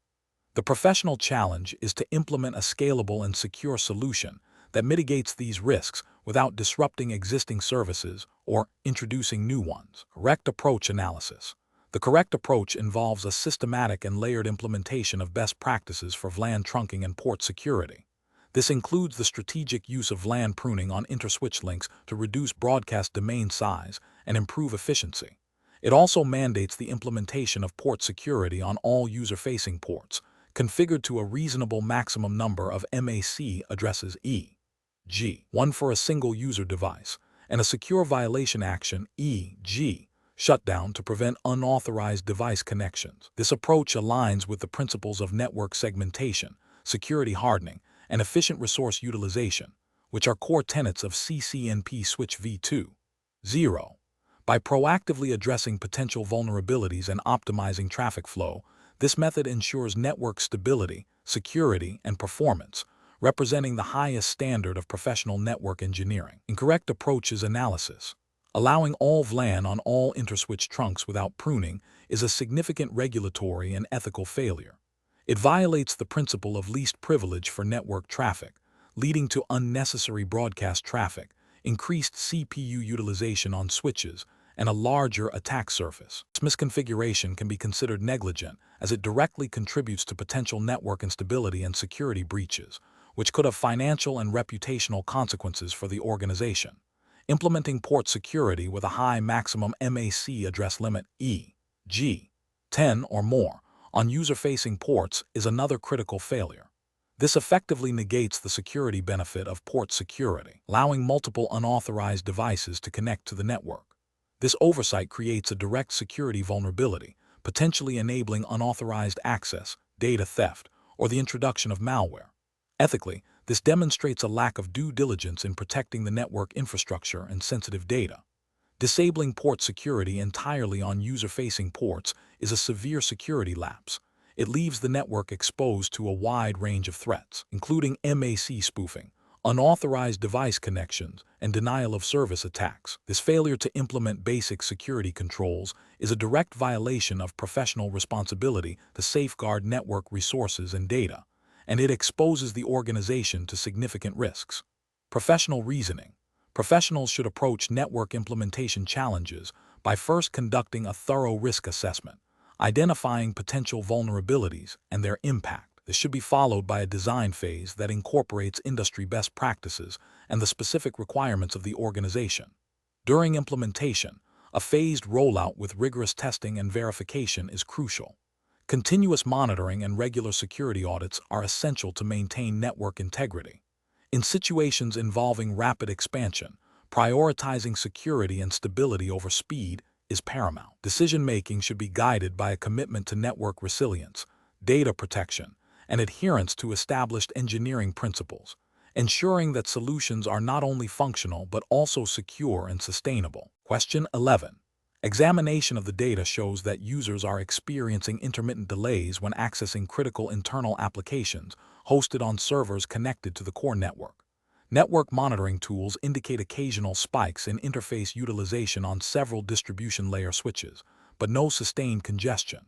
The professional challenge is to implement a scalable and secure solution that mitigates these risks without disrupting existing services or introducing new ones. Correct approach analysis. The correct approach involves a systematic and layered implementation of best practices for VLAN trunking and port security. This includes the strategic use of VLAN pruning on interswitch links to reduce broadcast domain size and improve efficiency. It also mandates the implementation of port security on all user-facing ports, configured to a reasonable maximum number of MAC addresses e.g. one for a single user device, and a secure violation action e.g. shutdown to prevent unauthorized device connections. This approach aligns with the principles of network segmentation, security hardening, and efficient resource utilization, which are core tenets of CCNP Switch v2.0. By proactively addressing potential vulnerabilities and optimizing traffic flow, this method ensures network stability, security, and performance, representing the highest standard of professional network engineering. Incorrect approaches analysis. Allowing all VLAN on all interswitch trunks without pruning is a significant regulatory and ethical failure. It violates the principle of least privilege for network traffic, leading to unnecessary broadcast traffic, increased CPU utilization on switches, and a larger attack surface. This misconfiguration can be considered negligent as it directly contributes to potential network instability and security breaches, which could have financial and reputational consequences for the organization. Implementing port security with a high maximum MAC address limit e.g. 10 or more on user-facing ports is another critical failure. This effectively negates the security benefit of port security, allowing multiple unauthorized devices to connect to the network. This oversight creates a direct security vulnerability, potentially enabling unauthorized access, data theft, or the introduction of malware. Ethically, this demonstrates a lack of due diligence in protecting the network infrastructure and sensitive data. Disabling port security entirely on user-facing ports is a severe security lapse. It leaves the network exposed to a wide range of threats, including MAC spoofing, unauthorized device connections, and denial of service attacks. This failure to implement basic security controls is a direct violation of professional responsibility to safeguard network resources and data, and it exposes the organization to significant risks. Professional reasoning. Professionals should approach network implementation challenges by first conducting a thorough risk assessment, identifying potential vulnerabilities and their impact. This should be followed by a design phase that incorporates industry best practices and the specific requirements of the organization. During implementation, a phased rollout with rigorous testing and verification is crucial. Continuous monitoring and regular security audits are essential to maintain network integrity. In situations involving rapid expansion, prioritizing security and stability over speed is paramount. Decision-making should be guided by a commitment to network resilience, data protection, and adherence to established engineering principles, ensuring that solutions are not only functional but also secure and sustainable. Question 11. Examination of the data shows that users are experiencing intermittent delays when accessing critical internal applications hosted on servers connected to the core network. Network monitoring tools indicate occasional spikes in interface utilization on several distribution layer switches, but no sustained congestion.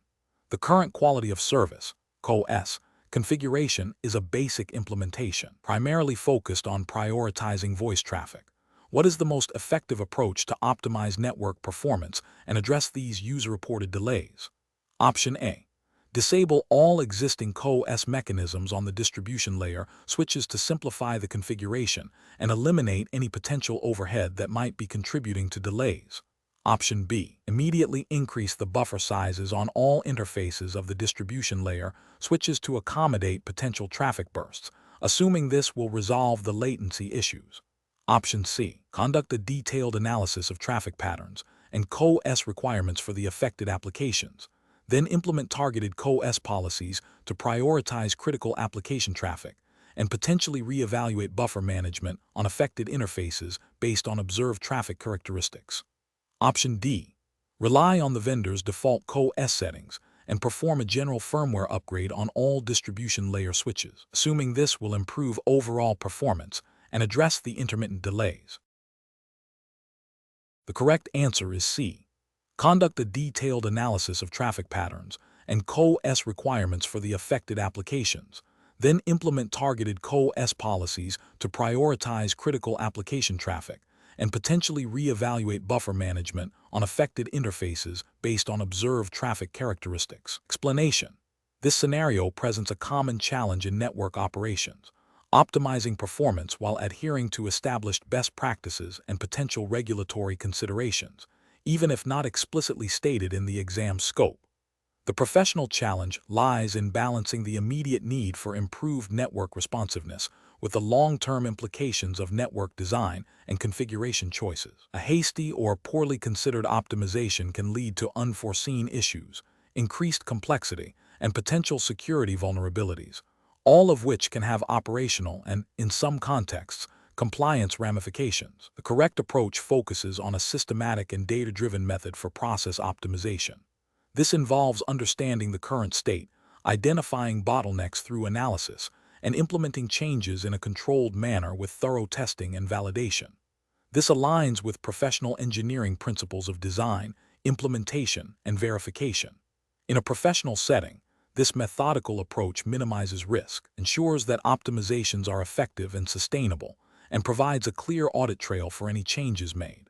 The current quality of service (QoS) configuration is a basic implementation, primarily focused on prioritizing voice traffic. What is the most effective approach to optimize network performance and address these user-reported delays? Option A. Disable all existing QoS mechanisms on the distribution layer switches to simplify the configuration and eliminate any potential overhead that might be contributing to delays. Option B. Immediately increase the buffer sizes on all interfaces of the distribution layer switches to accommodate potential traffic bursts, assuming this will resolve the latency issues. Option C. Conduct a detailed analysis of traffic patterns and Co-S requirements for the affected applications. Then implement targeted Co-S policies to prioritize critical application traffic, and potentially reevaluate buffer management on affected interfaces based on observed traffic characteristics. Option D. Rely on the vendor's default Co-S settings and perform a general firmware upgrade on all distribution layer switches, assuming this will improve overall performance and address the intermittent delays. The correct answer is C. Conduct a detailed analysis of traffic patterns and Co-S requirements for the affected applications. Then implement targeted Co-S policies to prioritize critical application traffic and potentially reevaluate buffer management on affected interfaces based on observed traffic characteristics. Explanation. This scenario presents a common challenge in network operations, optimizing performance while adhering to established best practices and potential regulatory considerations, even if not explicitly stated in the exam scope. The professional challenge lies in balancing the immediate need for improved network responsiveness with the long-term implications of network design and configuration choices. A hasty or poorly considered optimization can lead to unforeseen issues, increased complexity, and potential security vulnerabilities, all of which can have operational and, in some contexts, compliance ramifications. The correct approach focuses on a systematic and data-driven method for process optimization. This involves understanding the current state, identifying bottlenecks through analysis, and implementing changes in a controlled manner with thorough testing and validation. This aligns with professional engineering principles of design, implementation, and verification. In a professional setting, this methodical approach minimizes risk, ensures that optimizations are effective and sustainable, and provides a clear audit trail for any changes made.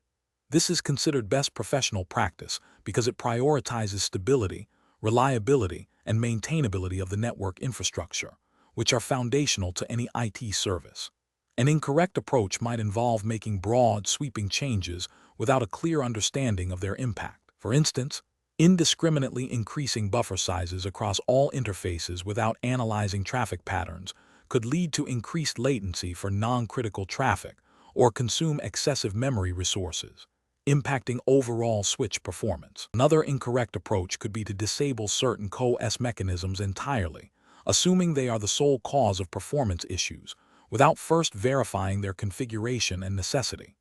This is considered best professional practice because it prioritizes stability, reliability, and maintainability of the network infrastructure, which are foundational to any IT service. An incorrect approach might involve making broad, sweeping changes without a clear understanding of their impact. For instance, indiscriminately increasing buffer sizes across all interfaces without analyzing traffic patterns could lead to increased latency for non-critical traffic or consume excessive memory resources, impacting overall switch performance. Another incorrect approach could be to disable certain Co-S mechanisms entirely, assuming they are the sole cause of performance issues, without first verifying their configuration and necessity.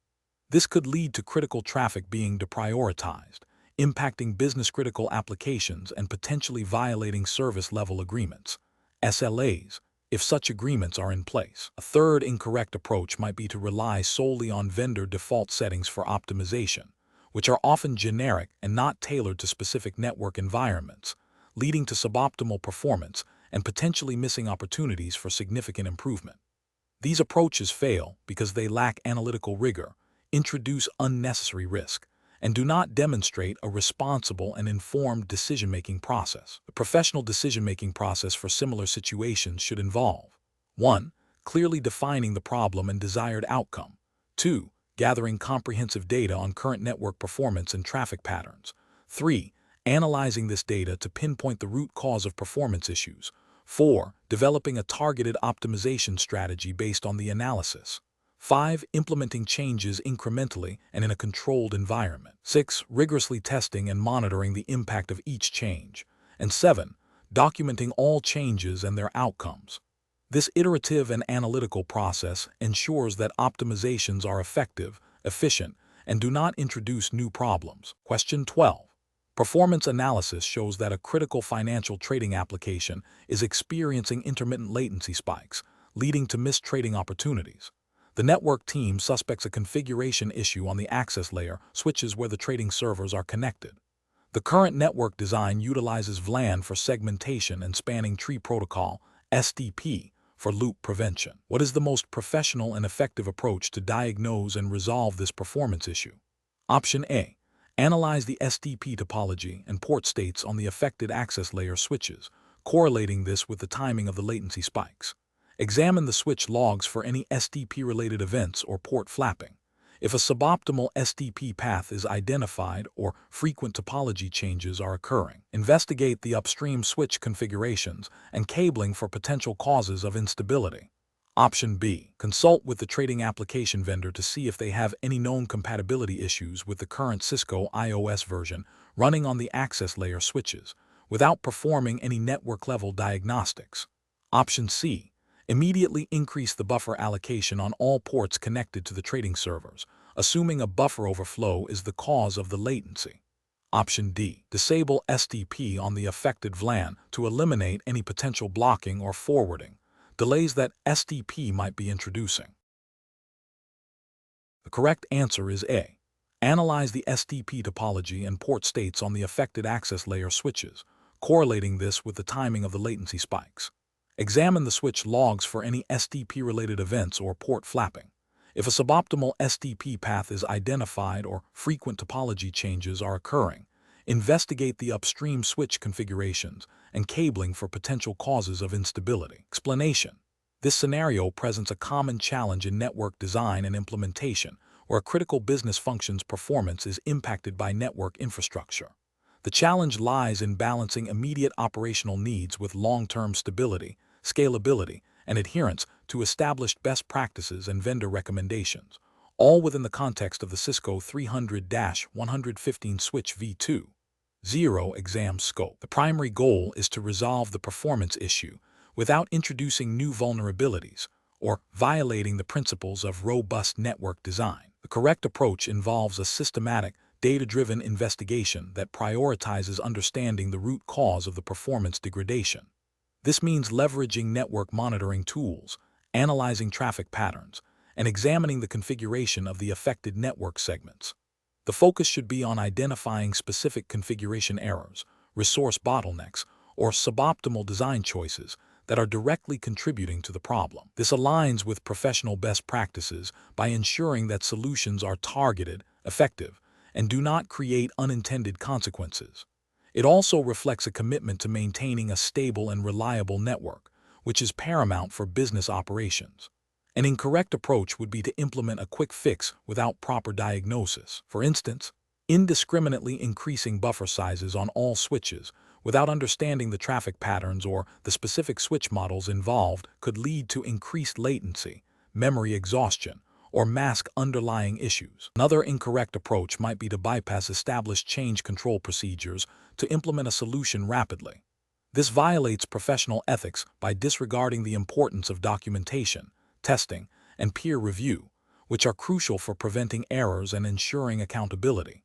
This could lead to critical traffic being deprioritized, impacting business-critical applications and potentially violating service-level agreements, SLAs, if such agreements are in place. A third incorrect approach might be to rely solely on vendor default settings for optimization, which are often generic and not tailored to specific network environments, leading to suboptimal performance and potentially missing opportunities for significant improvement. These approaches fail because they lack analytical rigor, introduce unnecessary risk, and do not demonstrate a responsible and informed decision-making process. The professional decision-making process for similar situations should involve 1. Clearly defining the problem and desired outcome. 2. Gathering comprehensive data on current network performance and traffic patterns. 3. Analyzing this data to pinpoint the root cause of performance issues. 4. Developing a targeted optimization strategy based on the analysis. 5. Implementing changes incrementally and in a controlled environment. 6. Rigorously testing and monitoring the impact of each change. And 7. Documenting all changes and their outcomes. This iterative and analytical process ensures that optimizations are effective, efficient, and do not introduce new problems. Question 12. Performance analysis shows that a critical financial trading application is experiencing intermittent latency spikes, leading to missed trading opportunities. The network team suspects a configuration issue on the access layer, switches where the trading servers are connected. The current network design utilizes VLAN for segmentation and spanning tree protocol, SDP, for loop prevention. What is the most professional and effective approach to diagnose and resolve this performance issue? Option A. Analyze the SDP topology and port states on the affected access layer switches, correlating this with the timing of the latency spikes. Examine the switch logs for any SDP-related events or port flapping. If a suboptimal SDP path is identified or frequent topology changes are occurring, investigate the upstream switch configurations and cabling for potential causes of instability. Option B. Consult with the trading application vendor to see if they have any known compatibility issues with the current Cisco iOS version running on the access layer switches, without performing any network-level diagnostics. Option C. Immediately increase the buffer allocation on all ports connected to the trading servers, assuming a buffer overflow is the cause of the latency. Option D. Disable SDP on the affected VLAN to eliminate any potential blocking or forwarding delays that SDP might be introducing. The correct answer is A. Analyze the SDP topology and port states on the affected access layer switches, correlating this with the timing of the latency spikes. Examine the switch logs for any SDP-related events or port flapping. If a suboptimal SDP path is identified or frequent topology changes are occurring, investigate the upstream switch configurations and cabling for potential causes of instability. Explanation. This scenario presents a common challenge in network design and implementation, where a critical business function's performance is impacted by network infrastructure. The challenge lies in balancing immediate operational needs with long-term stability, scalability, and adherence to established best practices and vendor recommendations, all within the context of the Cisco 300-115 switch v2.0 exam scope. The primary goal is to resolve the performance issue without introducing new vulnerabilities or violating the principles of robust network design. The correct approach involves a systematic, data-driven investigation that prioritizes understanding the root cause of the performance degradation. This means leveraging network monitoring tools, analyzing traffic patterns, and examining the configuration of the affected network segments. The focus should be on identifying specific configuration errors, resource bottlenecks, or suboptimal design choices that are directly contributing to the problem. This aligns with professional best practices by ensuring that solutions are targeted, effective, and do not create unintended consequences. It also reflects a commitment to maintaining a stable and reliable network, which is paramount for business operations. An incorrect approach would be to implement a quick fix without proper diagnosis. For instance, indiscriminately increasing buffer sizes on all switches without understanding the traffic patterns or the specific switch models involved could lead to increased latency, memory exhaustion, or mask underlying issues. Another incorrect approach might be to bypass established change control procedures to implement a solution rapidly. This violates professional ethics by disregarding the importance of documentation, testing, and peer review, which are crucial for preventing errors and ensuring accountability.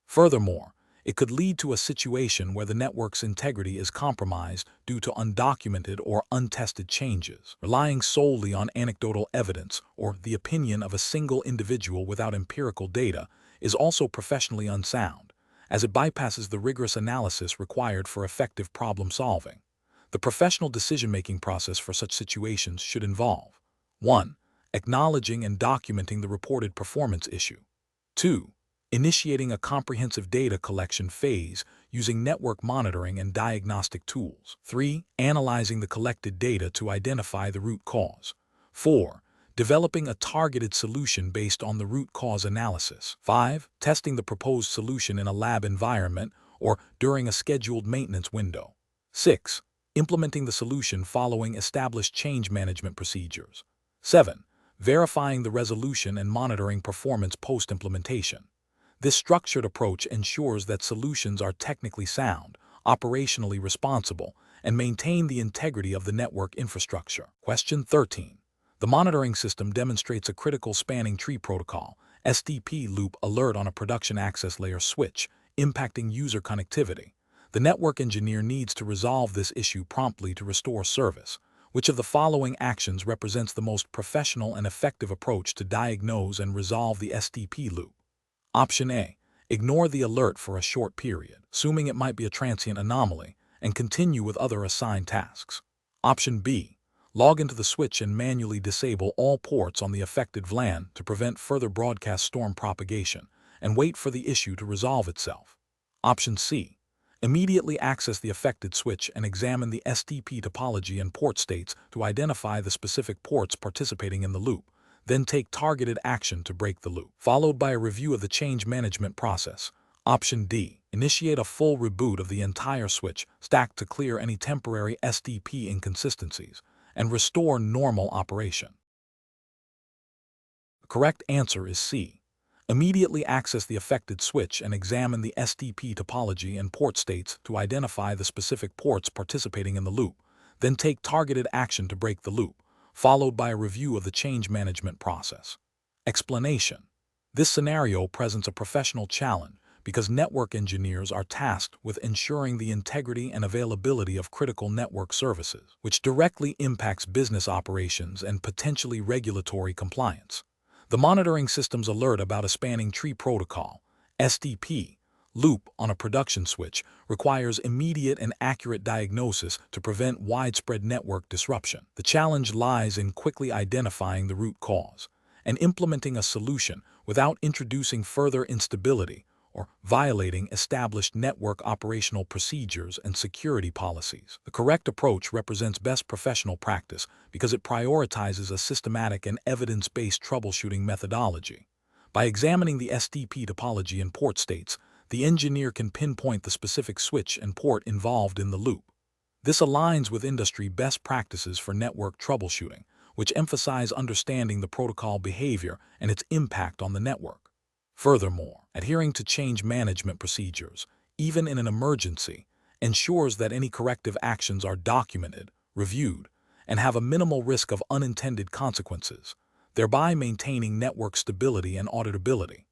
Furthermore, it could lead to a situation where the network's integrity is compromised due to undocumented or untested changes. Relying solely on anecdotal evidence or the opinion of a single individual without empirical data is also professionally unsound, as it bypasses the rigorous analysis required for effective problem-solving. The professional decision-making process for such situations should involve 1. Acknowledging and documenting the reported performance issue. 2. Initiating a comprehensive data collection phase using network monitoring and diagnostic tools. 3. Analyzing the collected data to identify the root cause. 4. Developing a targeted solution based on the root cause analysis. 5. Testing the proposed solution in a lab environment or during a scheduled maintenance window. 6. Implementing the solution following established change management procedures. 7. Verifying the resolution and monitoring performance post-implementation. This structured approach ensures that solutions are technically sound, operationally responsible, and maintain the integrity of the network infrastructure. Question 13. The monitoring system demonstrates a critical spanning tree protocol, SDP loop alert on a production access layer switch, impacting user connectivity. The network engineer needs to resolve this issue promptly to restore service. Which of the following actions represents the most professional and effective approach to diagnose and resolve the SDP loop? Option A. Ignore the alert for a short period, assuming it might be a transient anomaly, and continue with other assigned tasks. Option B. Log into the switch and manually disable all ports on the affected VLAN to prevent further broadcast storm propagation, and wait for the issue to resolve itself. Option C. Immediately access the affected switch and examine the SDP topology and port states to identify the specific ports participating in the loop. Then take targeted action to break the loop, followed by a review of the change management process. Option D. Initiate a full reboot of the entire switch stack to clear any temporary SDP inconsistencies, and restore normal operation. The correct answer is C. Immediately access the affected switch and examine the STP topology and port states to identify the specific ports participating in the loop, then take targeted action to break the loop, followed by a review of the change management process. Explanation. This scenario presents a professional challenge because network engineers are tasked with ensuring the integrity and availability of critical network services, which directly impacts business operations and potentially regulatory compliance. The monitoring system's alert about a spanning tree protocol, SDP, loop on a production switch requires immediate and accurate diagnosis to prevent widespread network disruption. The challenge lies in quickly identifying the root cause and implementing a solution without introducing further instability or violating established network operational procedures and security policies. The correct approach represents best professional practice because it prioritizes a systematic and evidence-based troubleshooting methodology. By examining the SDP topology and port states, the engineer can pinpoint the specific switch and port involved in the loop. This aligns with industry best practices for network troubleshooting, which emphasize understanding the protocol behavior and its impact on the network. Furthermore, adhering to change management procedures, even in an emergency, ensures that any corrective actions are documented, reviewed, and have a minimal risk of unintended consequences, thereby maintaining network stability and auditability.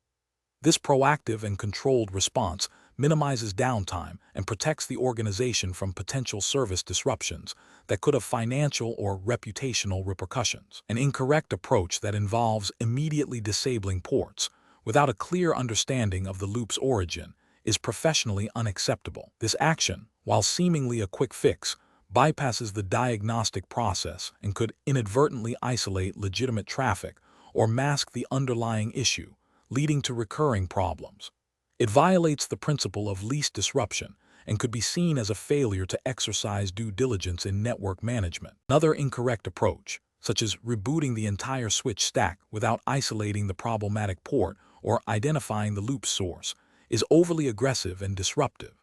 This proactive and controlled response minimizes downtime and protects the organization from potential service disruptions that could have financial or reputational repercussions. An incorrect approach that involves immediately disabling ports without a clear understanding of the loop's origin is professionally unacceptable. This action, while seemingly a quick fix, bypasses the diagnostic process and could inadvertently isolate legitimate traffic or mask the underlying issue, leading to recurring problems. It violates the principle of least disruption and could be seen as a failure to exercise due diligence in network management. Another incorrect approach, such as rebooting the entire switch stack without isolating the problematic port or identifying the loop source, is overly aggressive and disruptive.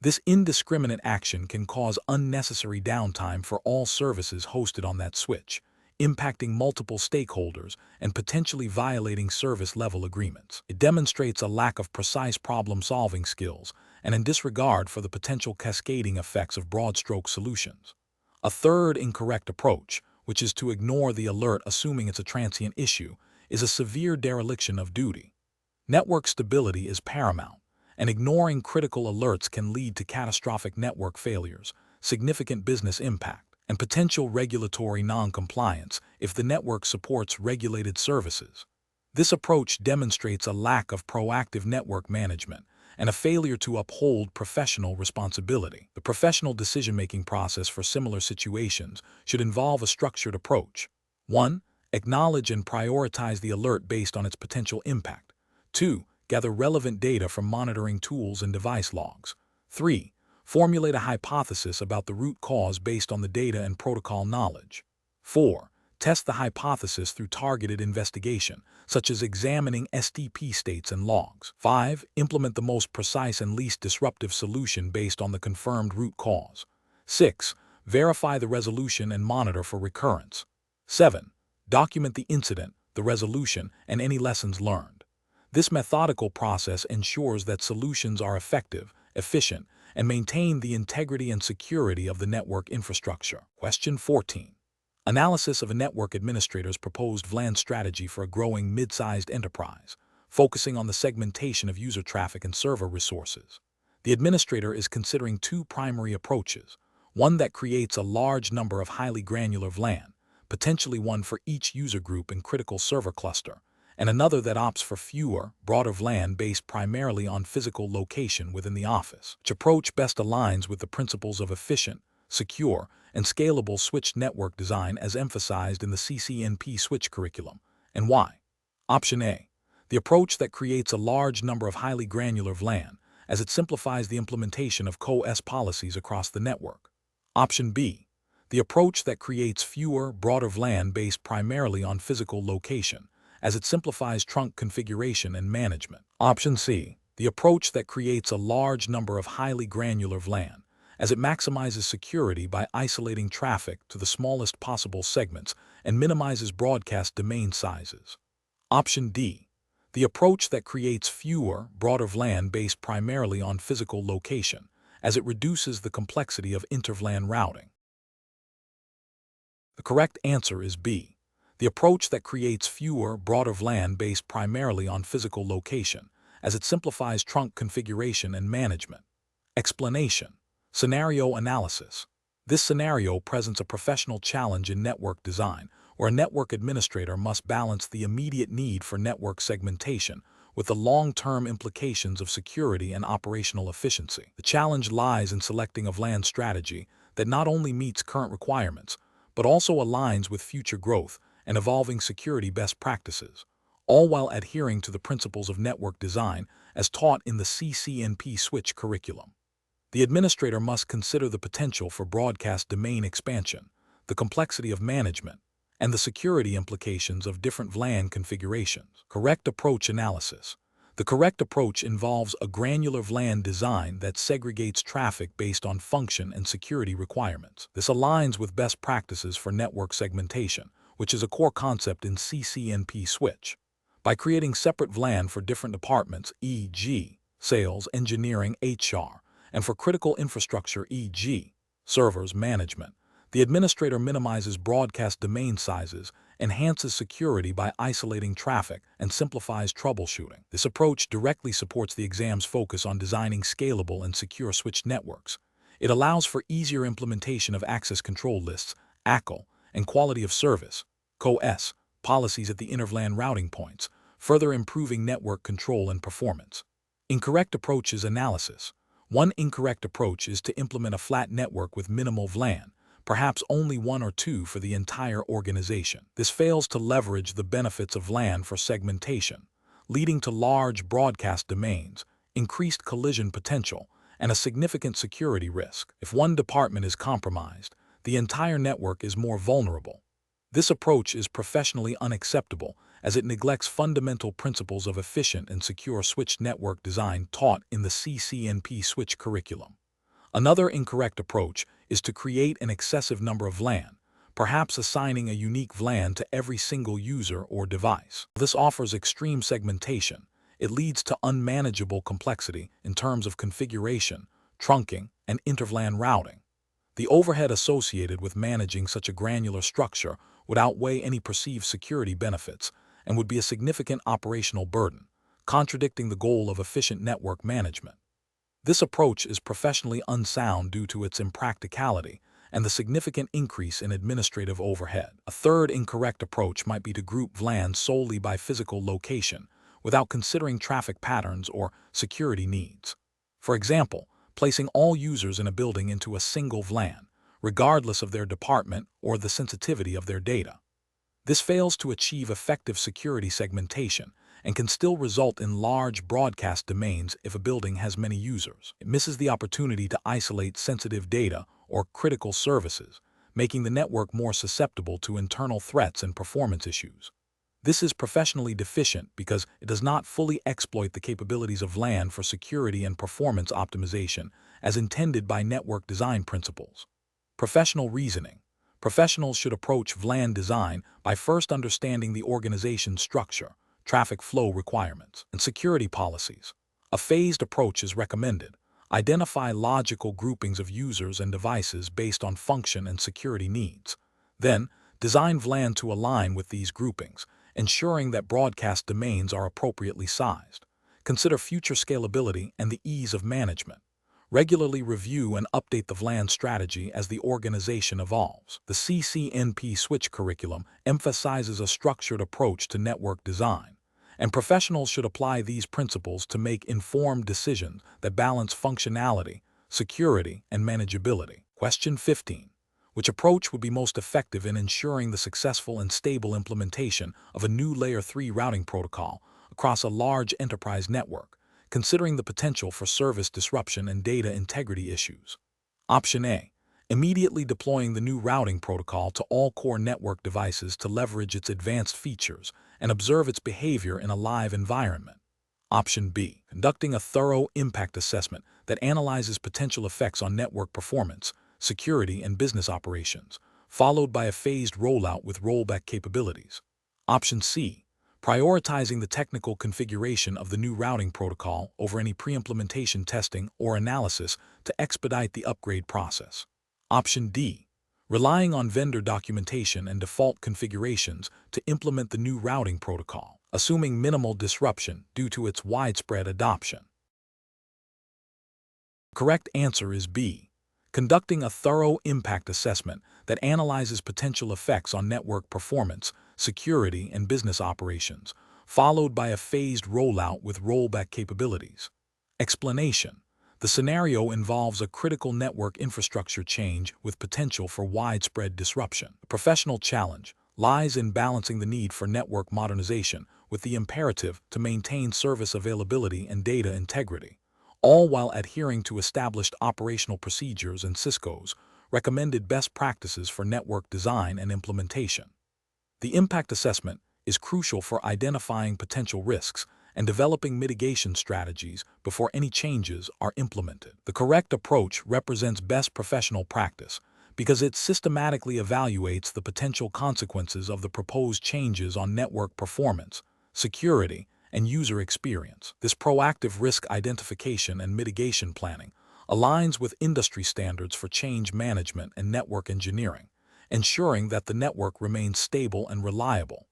This indiscriminate action can cause unnecessary downtime for all services hosted on that switch, impacting multiple stakeholders and potentially violating service-level agreements. It demonstrates a lack of precise problem-solving skills and a disregard for the potential cascading effects of broad-stroke solutions. A third incorrect approach, which is to ignore the alert assuming it's a transient issue, is a severe dereliction of duty. Network stability is paramount, and ignoring critical alerts can lead to catastrophic network failures, significant business impact, and potential regulatory non-compliance if the network supports regulated services. This approach demonstrates a lack of proactive network management and a failure to uphold professional responsibility. The professional decision-making process for similar situations should involve a structured approach. 1. Acknowledge and prioritize the alert based on its potential impact. 2. Gather relevant data from monitoring tools and device logs. 3. Formulate a hypothesis about the root cause based on the data and protocol knowledge. 4. Test the hypothesis through targeted investigation, such as examining SDP states and logs. 5. Implement the most precise and least disruptive solution based on the confirmed root cause. 6. Verify the resolution and monitor for recurrence. 7. Document the incident, the resolution, and any lessons learned. This methodical process ensures that solutions are effective, efficient, and maintain the integrity and security of the network infrastructure. Question 14. Analysis of a network administrator's proposed VLAN strategy for a growing mid-sized enterprise, focusing on the segmentation of user traffic and server resources. The administrator is considering two primary approaches, one that creates a large number of highly granular VLAN, potentially one for each user group and critical server cluster, and another that opts for fewer, broader VLAN based primarily on physical location within the office. Which approach best aligns with the principles of efficient, secure, and scalable switch network design as emphasized in the CCNP switch curriculum, and why? Option A. The approach that creates a large number of highly granular VLAN, as it simplifies the implementation of CO-S policies across the network. Option B. The approach that creates fewer, broader VLAN based primarily on physical location, as it simplifies trunk configuration and management. Option C. The approach that creates a large number of highly granular VLAN, as it maximizes security by isolating traffic to the smallest possible segments and minimizes broadcast domain sizes. Option D, the approach that creates fewer, broader VLAN based primarily on physical location, as it reduces the complexity of inter-VLAN routing. The correct answer is B, the approach that creates fewer, broader VLAN based primarily on physical location, as it simplifies trunk configuration and management. Explanation. Scenario analysis. This scenario presents a professional challenge in network design, where a network administrator must balance the immediate need for network segmentation with the long-term implications of security and operational efficiency. The challenge lies in selecting a VLAN strategy that not only meets current requirements, but also aligns with future growth and evolving security best practices, all while adhering to the principles of network design as taught in the CCNP switch curriculum. The administrator must consider the potential for broadcast domain expansion, the complexity of management, and the security implications of different VLAN configurations. Correct approach analysis. The correct approach involves a granular VLAN design that segregates traffic based on function and security requirements. This aligns with best practices for network segmentation, which is a core concept in CCNP switch. By creating separate VLAN for different departments, e.g., sales, engineering, HR, and for critical infrastructure, e.g., servers, management, the administrator minimizes broadcast domain sizes, enhances security by isolating traffic, and simplifies troubleshooting. This approach directly supports the exam's focus on designing scalable and secure switched networks. It allows for easier implementation of access control lists, ACL, and quality of service, CoS, policies at the inter-VLAN routing points, further improving network control and performance. Incorrect approaches analysis. One incorrect approach is to implement a flat network with minimal VLAN, perhaps only one or two for the entire organization. This fails to leverage the benefits of VLAN for segmentation, leading to large broadcast domains, increased collision potential, and a significant security risk. If one department is compromised, the entire network is more vulnerable. This approach is professionally unacceptable as it neglects fundamental principles of efficient and secure switched network design taught in the CCNP switch curriculum. Another incorrect approach is to create an excessive number of VLAN, perhaps assigning a unique VLAN to every single user or device. This offers extreme segmentation. It leads to unmanageable complexity in terms of configuration, trunking, and inter-VLAN routing. The overhead associated with managing such a granular structure would outweigh any perceived security benefits and would be a significant operational burden, contradicting the goal of efficient network management. This approach is professionally unsound due to its impracticality and the significant increase in administrative overhead. A third incorrect approach might be to group VLAN solely by physical location without considering traffic patterns or security needs. For example, placing all users in a building into a single VLAN, regardless of their department or the sensitivity of their data. This fails to achieve effective security segmentation and can still result in large broadcast domains if a building has many users. It misses the opportunity to isolate sensitive data or critical services, making the network more susceptible to internal threats and performance issues. This is professionally deficient because it does not fully exploit the capabilities of VLAN for security and performance optimization as intended by network design principles. Professional reasoning. Professionals should approach VLAN design by first understanding the organization's structure, traffic flow requirements, and security policies. A phased approach is recommended. Identify logical groupings of users and devices based on function and security needs. Then, design VLAN to align with these groupings, ensuring that broadcast domains are appropriately sized. Consider future scalability and the ease of management. Regularly review and update the VLAN strategy as the organization evolves. The CCNP switch curriculum emphasizes a structured approach to network design, and professionals should apply these principles to make informed decisions that balance functionality, security, and manageability. Question 15. Which approach would be most effective in ensuring the successful and stable implementation of a new Layer 3 routing protocol across a large enterprise network, considering the potential for service disruption and data integrity issues? Option A. Immediately deploying the new routing protocol to all core network devices to leverage its advanced features and observe its behavior in a live environment. Option B. Conducting a thorough impact assessment that analyzes potential effects on network performance, security, and business operations, followed by a phased rollout with rollback capabilities. Option C, prioritizing the technical configuration of the new routing protocol over any pre-implementation testing or analysis to expedite the upgrade process. Option D, relying on vendor documentation and default configurations to implement the new routing protocol, assuming minimal disruption due to its widespread adoption. The correct answer is B, conducting a thorough impact assessment that analyzes potential effects on network performance, security, and business operations, followed by a phased rollout with rollback capabilities. Explanation: the scenario involves a critical network infrastructure change with potential for widespread disruption. The professional challenge lies in balancing the need for network modernization with the imperative to maintain service availability and data integrity, all while adhering to established operational procedures and Cisco's recommended best practices for network design and implementation. The impact assessment is crucial for identifying potential risks and developing mitigation strategies before any changes are implemented. The correct approach represents best professional practice because it systematically evaluates the potential consequences of the proposed changes on network performance, security, and user experience. This proactive risk identification and mitigation planning aligns with industry standards for change management and network engineering, ensuring that the network remains stable and reliable.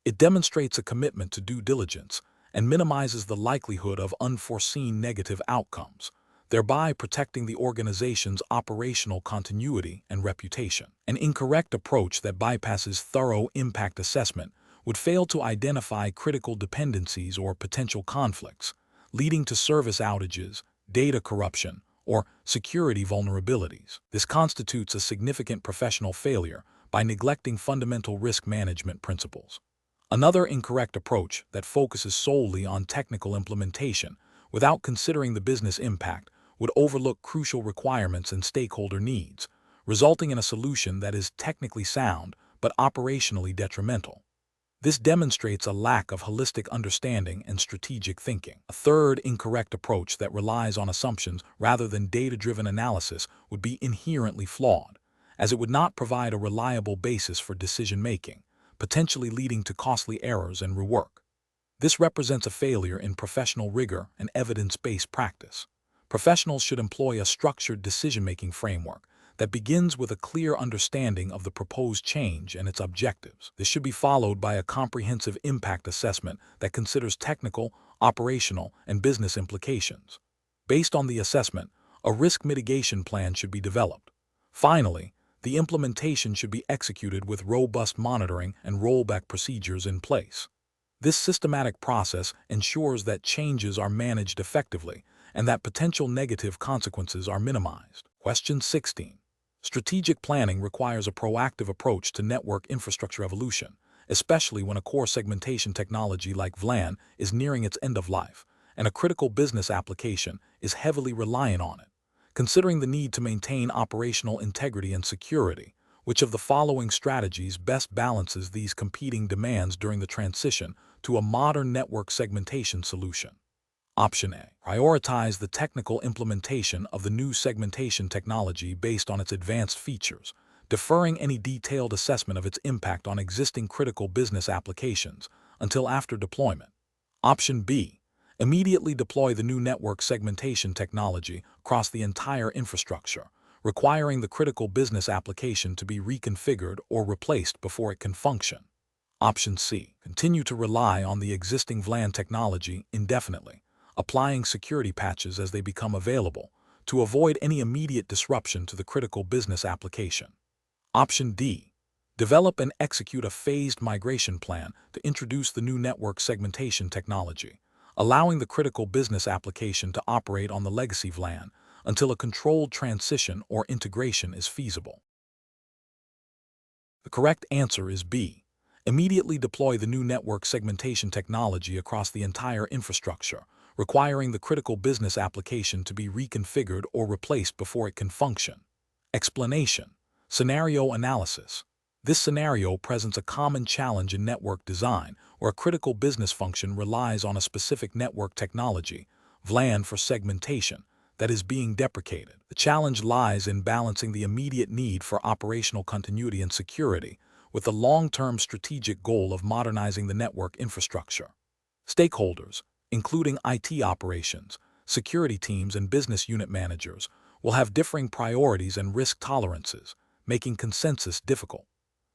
It demonstrates a commitment to due diligence and minimizes the likelihood of unforeseen negative outcomes, thereby protecting the organization's operational continuity and reputation. An incorrect approach that bypasses thorough impact assessment would fail to identify critical dependencies or potential conflicts, leading to service outages, data corruption, or security vulnerabilities. This constitutes a significant professional failure by neglecting fundamental risk management principles. Another incorrect approach that focuses solely on technical implementation without considering the business impact would overlook crucial requirements and stakeholder needs, resulting in a solution that is technically sound but operationally detrimental. This demonstrates a lack of holistic understanding and strategic thinking. A third incorrect approach that relies on assumptions rather than data-driven analysis would be inherently flawed, as it would not provide a reliable basis for decision-making, potentially leading to costly errors and rework. This represents a failure in professional rigor and evidence-based practice. Professionals should employ a structured decision-making framework that begins with a clear understanding of the proposed change and its objectives. This should be followed by a comprehensive impact assessment that considers technical, operational, and business implications. Based on the assessment, a risk mitigation plan should be developed. Finally, the implementation should be executed with robust monitoring and rollback procedures in place. This systematic process ensures that changes are managed effectively and that potential negative consequences are minimized. Question 16. Strategic planning requires a proactive approach to network infrastructure evolution, especially when a core segmentation technology like VLAN is nearing its end of life, and a critical business application is heavily reliant on it. Considering the need to maintain operational integrity and security, which of the following strategies best balances these competing demands during the transition to a modern network segmentation solution? Option A. Prioritize the technical implementation of the new segmentation technology based on its advanced features, deferring any detailed assessment of its impact on existing critical business applications until after deployment. Option B. Immediately deploy the new network segmentation technology across the entire infrastructure, requiring the critical business application to be reconfigured or replaced before it can function. Option C. Continue to rely on the existing VLAN technology indefinitely, applying security patches as they become available to avoid any immediate disruption to the critical business application. Option D. Develop and execute a phased migration plan to introduce the new network segmentation technology, allowing the critical business application to operate on the legacy VLAN until a controlled transition or integration is feasible. The correct answer is B. Immediately deploy the new network segmentation technology across the entire infrastructure, requiring the critical business application to be reconfigured or replaced before it can function. Explanation: scenario analysis. This scenario presents a common challenge in network design where a critical business function relies on a specific network technology, VLAN for segmentation, that is being deprecated. The challenge lies in balancing the immediate need for operational continuity and security with the long-term strategic goal of modernizing the network infrastructure. Stakeholders, including IT operations, security teams, and business unit managers, will have differing priorities and risk tolerances, making consensus difficult.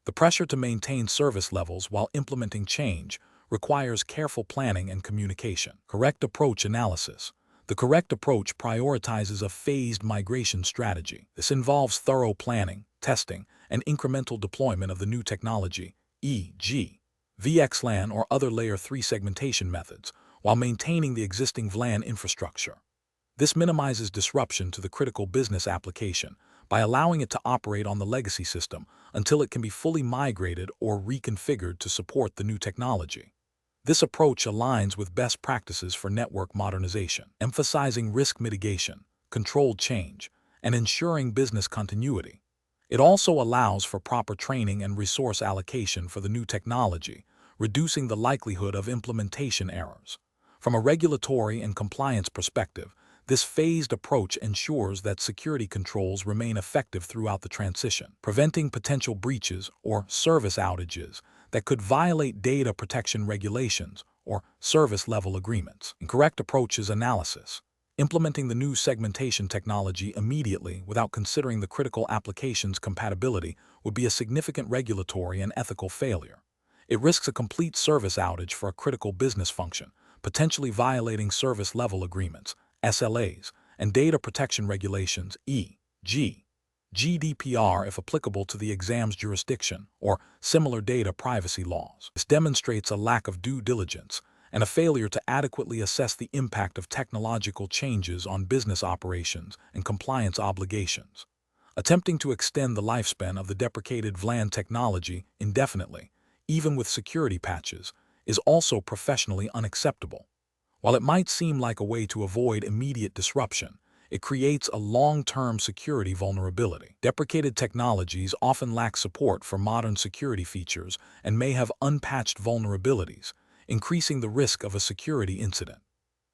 The pressure to maintain service levels while implementing change requires careful planning and communication. Correct approach analysis. The correct approach prioritizes a phased migration strategy. This involves thorough planning, testing, and incremental deployment of the new technology, e.g., VXLAN or other Layer 3 segmentation methods, while maintaining the existing VLAN infrastructure. This minimizes disruption to the critical business application by allowing it to operate on the legacy system until it can be fully migrated or reconfigured to support the new technology. This approach aligns with best practices for network modernization, emphasizing risk mitigation, controlled change, and ensuring business continuity. It also allows for proper training and resource allocation for the new technology, reducing the likelihood of implementation errors. From a regulatory and compliance perspective, this phased approach ensures that security controls remain effective throughout the transition, preventing potential breaches or service outages that could violate data protection regulations or service-level agreements. Incorrect approaches analysis. Implementing the new segmentation technology immediately without considering the critical application's compatibility would be a significant regulatory and ethical failure. It risks a complete service outage for a critical business function, potentially violating service-level agreements, SLAs, and data protection regulations, e.g., GDPR if applicable to the exam's jurisdiction, or similar data privacy laws. This demonstrates a lack of due diligence and a failure to adequately assess the impact of technological changes on business operations and compliance obligations. Attempting to extend the lifespan of the deprecated VLAN technology indefinitely, even with security patches, is also professionally unacceptable. While it might seem like a way to avoid immediate disruption, it creates a long-term security vulnerability. Deprecated technologies often lack support for modern security features and may have unpatched vulnerabilities, increasing the risk of a security incident.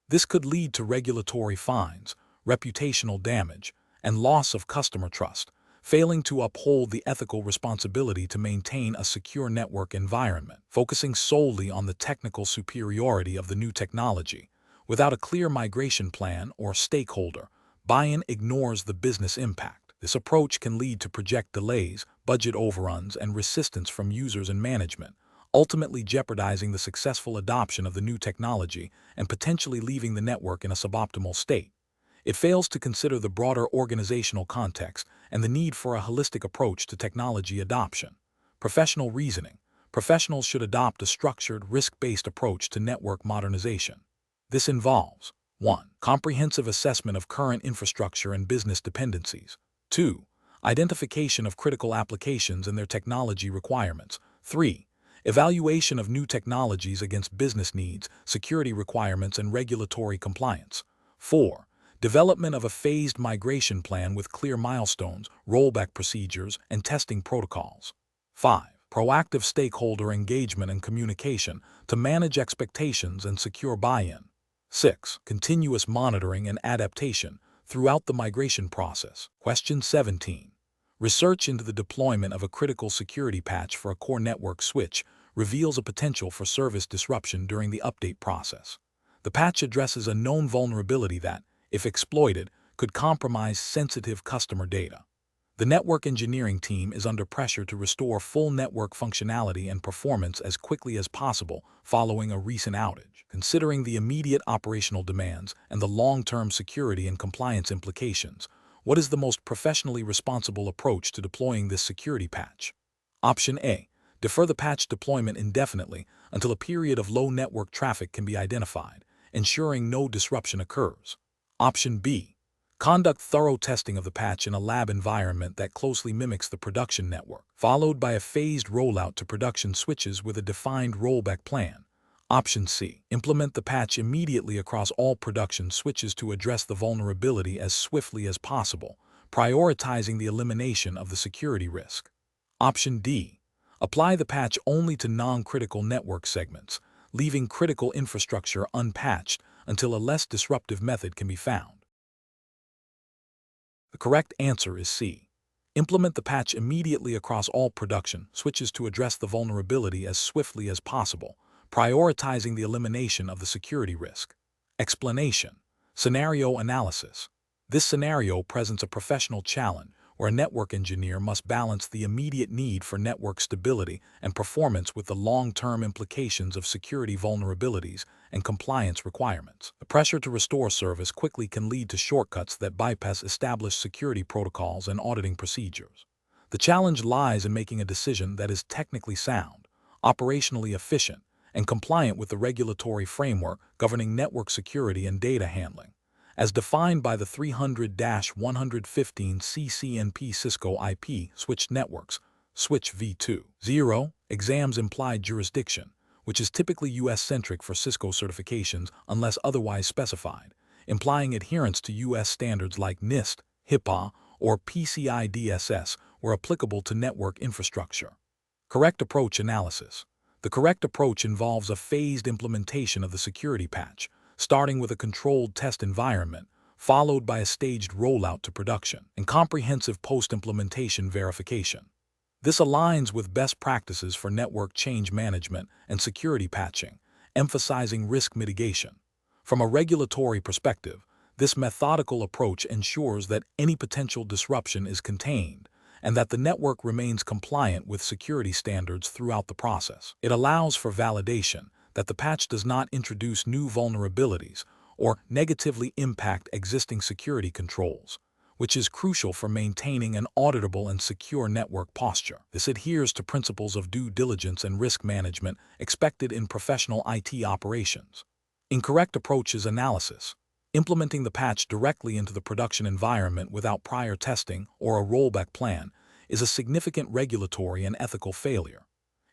This could lead to regulatory fines, reputational damage, and loss of customer trust, failing to uphold the ethical responsibility to maintain a secure network environment. Focusing solely on the technical superiority of the new technology, without a clear migration plan or stakeholder buy-in, ignores the business impact. This approach can lead to project delays, budget overruns, and resistance from users and management, ultimately jeopardizing the successful adoption of the new technology and potentially leaving the network in a suboptimal state. It fails to consider the broader organizational context and the need for a holistic approach to technology adoption. Professional reasoning. Professionals should adopt a structured, risk-based approach to network modernization. This involves 1. Comprehensive assessment of current infrastructure and business dependencies. 2. Identification of critical applications and their technology requirements. 3. Evaluation of new technologies against business needs, security requirements, and regulatory compliance. 4. Development of a phased migration plan with clear milestones, rollback procedures, and testing protocols. 5. Proactive stakeholder engagement and communication to manage expectations and secure buy-in. 6. Continuous monitoring and adaptation throughout the migration process. Question 17. Research into the deployment of a critical security patch for a core network switch reveals a potential for service disruption during the update process. The patch addresses a known vulnerability that, if exploited, could compromise sensitive customer data. The network engineering team is under pressure to restore full network functionality and performance as quickly as possible following a recent outage. Considering the immediate operational demands and the long-term security and compliance implications, what is the most professionally responsible approach to deploying this security patch? Option A. Defer the patch deployment indefinitely until a period of low network traffic can be identified, ensuring no disruption occurs. Option B. Conduct thorough testing of the patch in a lab environment that closely mimics the production network, followed by a phased rollout to production switches with a defined rollback plan. Option C. Implement the patch immediately across all production switches to address the vulnerability as swiftly as possible, prioritizing the elimination of the security risk. Option D. Apply the patch only to non-critical network segments, leaving critical infrastructure unpatched until a less disruptive method can be found. The correct answer is C. Implement the patch immediately across all production switches to address the vulnerability as swiftly as possible, prioritizing the elimination of the security risk. Explanation. Scenario analysis. This scenario presents a professional challenge where a network engineer must balance the immediate need for network stability and performance with the long-term implications of security vulnerabilities and compliance requirements. The pressure to restore service quickly can lead to shortcuts that bypass established security protocols and auditing procedures. The challenge lies in making a decision that is technically sound, operationally efficient, and compliant with the regulatory framework governing network security and data handling, as defined by the 300-115 CCNP Cisco IP switched networks, Switch v2. 0. Exams implied jurisdiction, which is typically US-centric for Cisco certifications unless otherwise specified, implying adherence to US standards like NIST, HIPAA, or PCI DSS where applicable to network infrastructure. Correct approach analysis. The correct approach involves a phased implementation of the security patch, starting with a controlled test environment, followed by a staged rollout to production, and comprehensive post-implementation verification. This aligns with best practices for network change management and security patching, emphasizing risk mitigation. From a regulatory perspective, this methodical approach ensures that any potential disruption is contained and that the network remains compliant with security standards throughout the process. It allows for validation that the patch does not introduce new vulnerabilities or negatively impact existing security controls, which is crucial for maintaining an auditable and secure network posture. This adheres to principles of due diligence and risk management expected in professional IT operations. Incorrect approaches analysis. Implementing the patch directly into the production environment without prior testing or a rollback plan is a significant regulatory and ethical failure.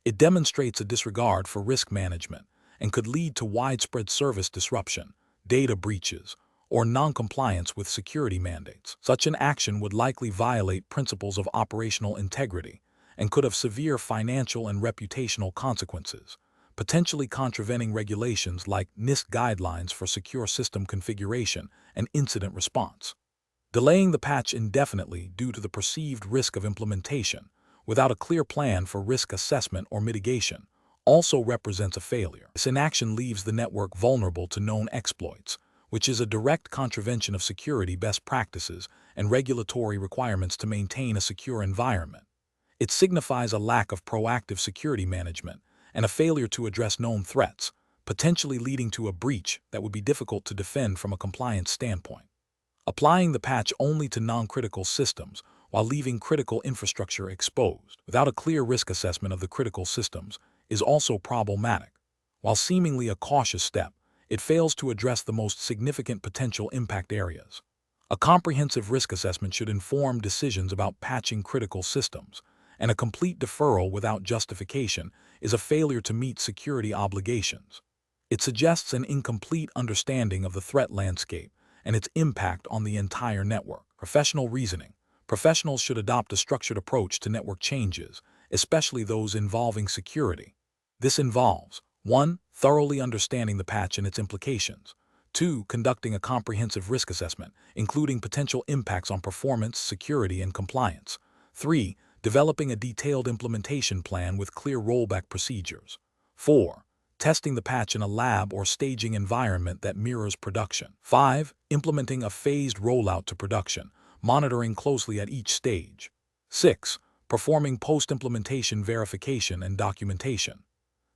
It demonstrates a disregard for risk management and could lead to widespread service disruption, data breaches, or non-compliance with security mandates. Such an action would likely violate principles of operational integrity and could have severe financial and reputational consequences, potentially contravening regulations like NIST guidelines for secure system configuration and incident response. Delaying the patch indefinitely due to the perceived risk of implementation, without a clear plan for risk assessment or mitigation, also represents a failure. This inaction leaves the network vulnerable to known exploits, which is a direct contravention of security best practices and regulatory requirements to maintain a secure environment. It signifies a lack of proactive security management and a failure to address known threats, potentially leading to a breach that would be difficult to defend from a compliance standpoint. Applying the patch only to non-critical systems while leaving critical infrastructure exposed without a clear risk assessment of the critical systems is also problematic. While seemingly a cautious step, it fails to address the most significant potential impact areas. A comprehensive risk assessment should inform decisions about patching critical systems, and a complete deferral without justification is a failure to meet security obligations. It suggests an incomplete understanding of the threat landscape and its impact on the entire network. Professional reasoning. Professionals should adopt a structured approach to network changes, especially those involving security. This involves 1. Thoroughly understanding the patch and its implications. 2. Conducting a comprehensive risk assessment, including potential impacts on performance, security, and compliance. 3. Developing a detailed implementation plan with clear rollback procedures. 4. Testing the patch in a lab or staging environment that mirrors production. 5. Implementing a phased rollout to production, monitoring closely at each stage. 6. Performing post-implementation verification and documentation.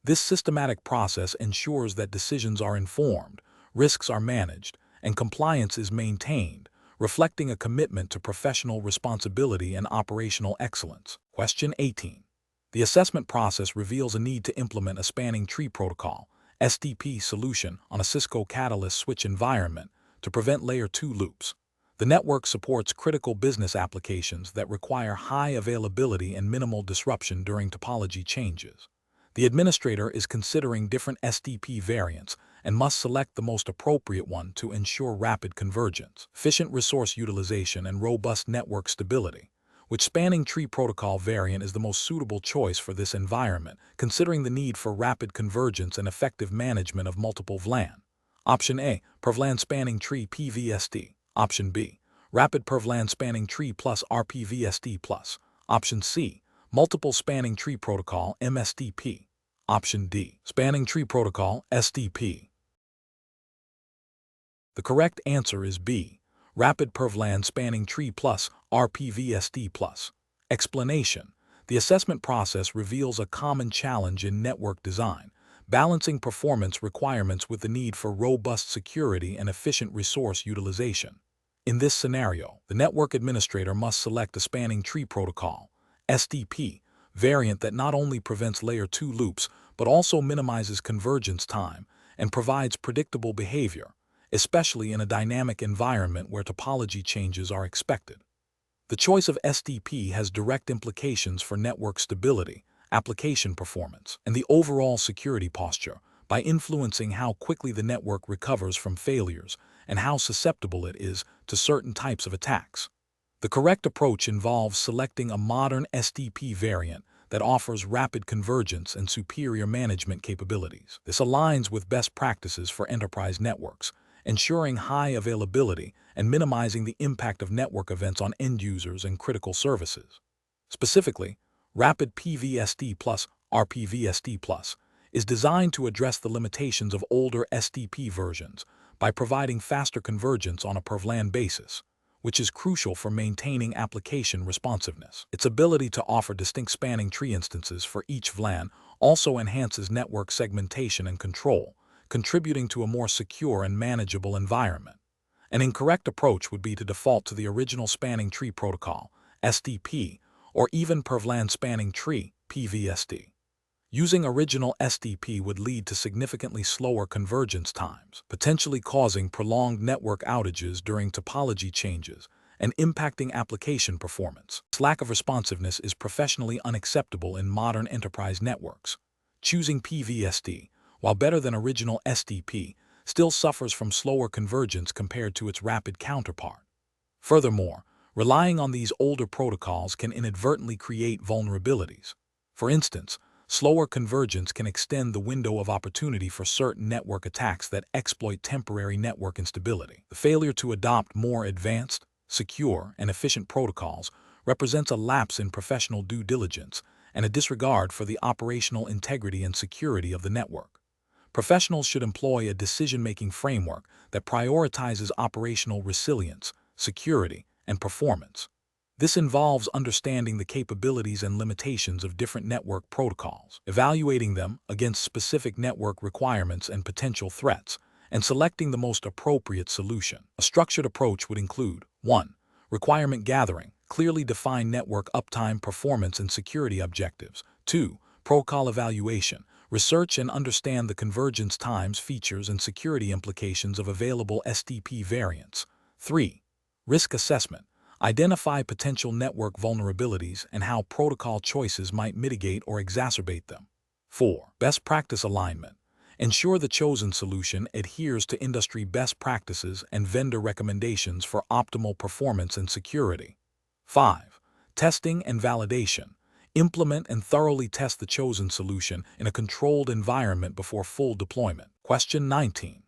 This systematic process ensures that decisions are informed, risks are managed, and compliance is maintained, reflecting a commitment to professional responsibility and operational excellence. Question 18. The assessment process reveals a need to implement a spanning tree protocol, SDP solution on a Cisco Catalyst switch environment to prevent Layer 2 loops. The network supports critical business applications that require high availability and minimal disruption during topology changes. The administrator is considering different SDP variants and must select the most appropriate one to ensure rapid convergence, efficient resource utilization, and robust network stability. Which spanning tree protocol variant is the most suitable choice for this environment, considering the need for rapid convergence and effective management of multiple VLAN? Option A, per VLAN spanning tree PVSD. Option B, Rapid Pervlan Spanning Tree plus RPVSD plus. Option C. Multiple Spanning Tree Protocol MSTP. Option D. Spanning Tree Protocol SDP. The correct answer is B. Rapid Pervlan Spanning Tree plus RPVSD plus. Explanation. The assessment process reveals a common challenge in network design, balancing performance requirements with the need for robust security and efficient resource utilization. In this scenario, the network administrator must select a spanning tree protocol, SDP, variant that not only prevents layer 2 loops, but also minimizes convergence time and provides predictable behavior, especially in a dynamic environment where topology changes are expected. The choice of SDP has direct implications for network stability, application performance, and the overall security posture by influencing how quickly the network recovers from failures and how susceptible it is to certain types of attacks. The correct approach involves selecting a modern SDP variant that offers rapid convergence and superior management capabilities. This aligns with best practices for enterprise networks, ensuring high availability and minimizing the impact of network events on end users and critical services. Specifically, Rapid PVSD plus RPVSD plus is designed to address the limitations of older SDP versions by providing faster convergence on a per VLAN basis, which is crucial for maintaining application responsiveness. Its ability to offer distinct spanning tree instances for each VLAN also enhances network segmentation and control, contributing to a more secure and manageable environment. An incorrect approach would be to default to the original spanning tree protocol, SDP, or even per VLAN spanning tree, PVSD. Using original SDP would lead to significantly slower convergence times, potentially causing prolonged network outages during topology changes and impacting application performance. This lack of responsiveness is professionally unacceptable in modern enterprise networks. Choosing PVSD, while better than original SDP, still suffers from slower convergence compared to its rapid counterpart. Furthermore, relying on these older protocols can inadvertently create vulnerabilities. For instance, slower convergence can extend the window of opportunity for certain network attacks that exploit temporary network instability. The failure to adopt more advanced, secure, and efficient protocols represents a lapse in professional due diligence and a disregard for the operational integrity and security of the network. Professionals should employ a decision-making framework that prioritizes operational resilience, security, and performance. This involves understanding the capabilities and limitations of different network protocols, evaluating them against specific network requirements and potential threats, and selecting the most appropriate solution. A structured approach would include 1. Requirement gathering, clearly define network uptime, performance, and security objectives. 2. Protocol evaluation, research and understand the convergence times, features, and security implications of available SDP variants. 3. Risk assessment, identify potential network vulnerabilities and how protocol choices might mitigate or exacerbate them. 4. Best practice alignment, ensure the chosen solution adheres to industry best practices and vendor recommendations for optimal performance and security. 5. Testing and validation, implement and thoroughly test the chosen solution in a controlled environment before full deployment. Question 19.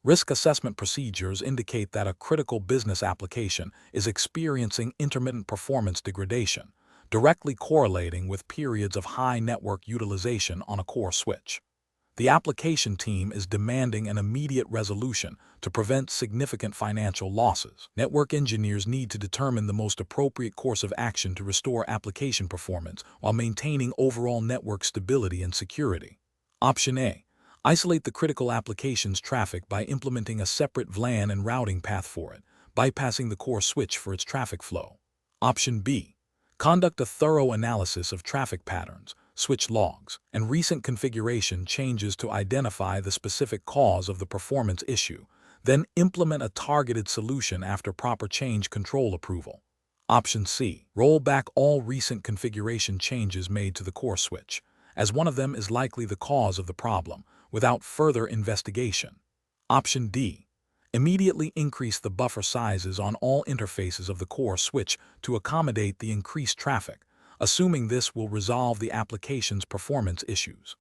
Risk assessment procedures indicate that a critical business application is experiencing intermittent performance degradation, directly correlating with periods of high network utilization on a core switch. The application team is demanding an immediate resolution to prevent significant financial losses. Network engineers need to determine the most appropriate course of action to restore application performance while maintaining overall network stability and security. Option A. Isolate the critical application's traffic by implementing a separate VLAN and routing path for it, bypassing the core switch for its traffic flow. Option B. Conduct a thorough analysis of traffic patterns, switch logs, and recent configuration changes to identify the specific cause of the performance issue, then implement a targeted solution after proper change control approval. Option C. Roll back all recent configuration changes made to the core switch, as one of them is likely the cause of the problem, without further investigation. Option D. Immediately increase the buffer sizes on all interfaces of the core switch to accommodate the increased traffic, assuming this will resolve the application's performance issues.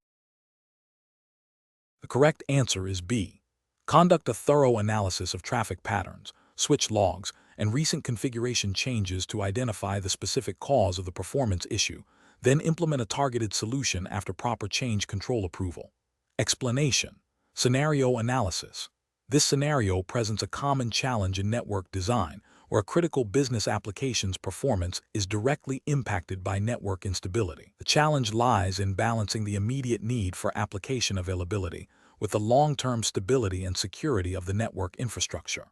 The correct answer is B. Conduct a thorough analysis of traffic patterns, switch logs, and recent configuration changes to identify the specific cause of the performance issue, then implement a targeted solution after proper change control approval. Explanation. Scenario analysis. This scenario presents a common challenge in network design, where a critical business application's performance is directly impacted by network instability. The challenge lies in balancing the immediate need for application availability with the long-term stability and security of the network infrastructure.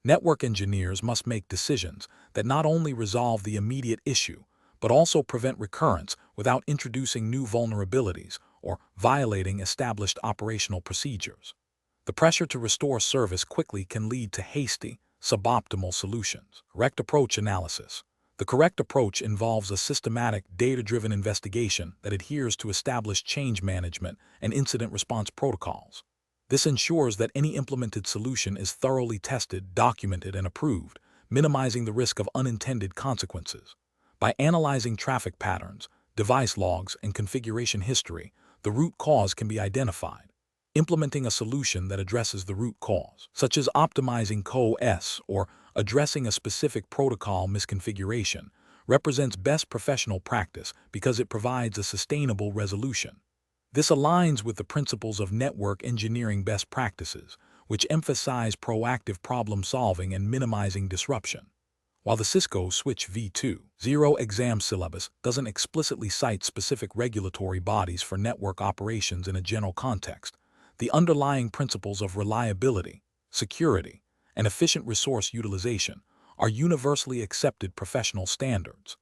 Network engineers must make decisions that not only resolve the immediate issue, but also prevent recurrence without introducing new vulnerabilities or violating established operational procedures. The pressure to restore service quickly can lead to hasty, suboptimal solutions. Correct approach analysis. The correct approach involves a systematic, data-driven investigation that adheres to established change management and incident response protocols. This ensures that any implemented solution is thoroughly tested, documented, and approved, minimizing the risk of unintended consequences. By analyzing traffic patterns, device logs, and configuration history, the root cause can be identified. Implementing a solution that addresses the root cause, such as optimizing CoS or addressing a specific protocol misconfiguration, represents best professional practice because it provides a sustainable resolution. This aligns with the principles of network engineering best practices, which emphasize proactive problem-solving and minimizing disruption. While the Cisco Switch v2.0 exam syllabus doesn't explicitly cite specific regulatory bodies for network operations in a general context, the underlying principles of reliability, security, and efficient resource utilization are universally accepted professional standards.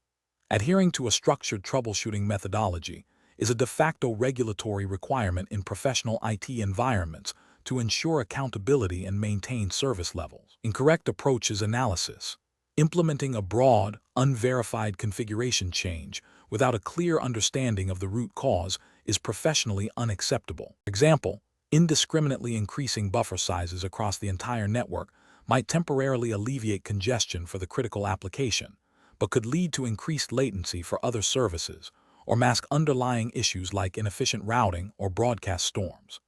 Adhering to a structured troubleshooting methodology is a de facto regulatory requirement in professional IT environments to ensure accountability and maintain service levels. Incorrect approach is analysis. Implementing a broad, unverified configuration change without a clear understanding of the root cause is professionally unacceptable. For example, indiscriminately increasing buffer sizes across the entire network might temporarily alleviate congestion for the critical application, but could lead to increased latency for other services or mask underlying issues like inefficient routing or broadcast storms.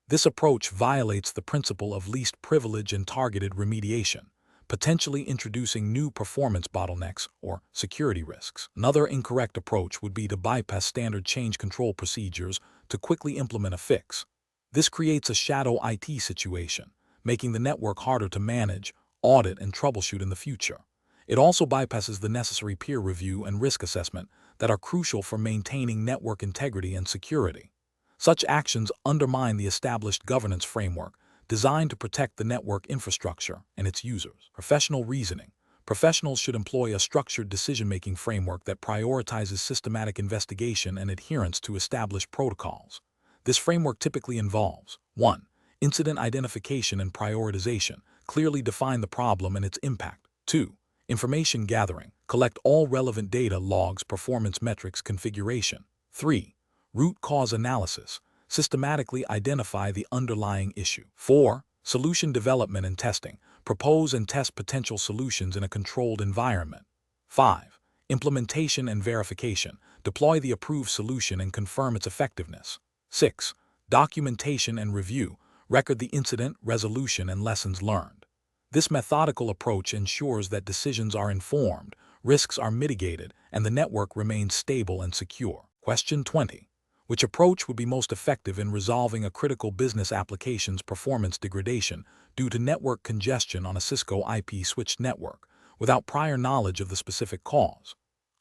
This approach violates the principle of least privilege and targeted remediation, potentially introducing new performance bottlenecks or security risks. Another incorrect approach would be to bypass standard change control procedures to quickly implement a fix. This creates a shadow IT situation, making the network harder to manage, audit, and troubleshoot in the future. It also bypasses the necessary peer review and risk assessment that are crucial for maintaining network integrity and security. Such actions undermine the established governance framework designed to protect the network infrastructure and its users. Professional reasoning. Professionals should employ a structured decision-making framework that prioritizes systematic investigation and adherence to established protocols. This framework typically involves 1. Incident identification and prioritization. Clearly define the problem and its impact. 2. Information gathering. Collect all relevant data, logs, performance metrics, configuration. 3. Root cause analysis. Systematically identify the underlying issue. 4. Solution development and testing. Propose and test potential solutions in a controlled environment. 5. Implementation and verification. Deploy the approved solution and confirm its effectiveness. 6. Documentation and review. Record the incident, resolution, and lessons learned. This methodical approach ensures that decisions are informed, risks are mitigated, and the network remains stable and secure. Question 20. Which approach would be most effective in resolving a critical business application's performance degradation due to network congestion on a Cisco IP switched network, without prior knowledge of the specific cause?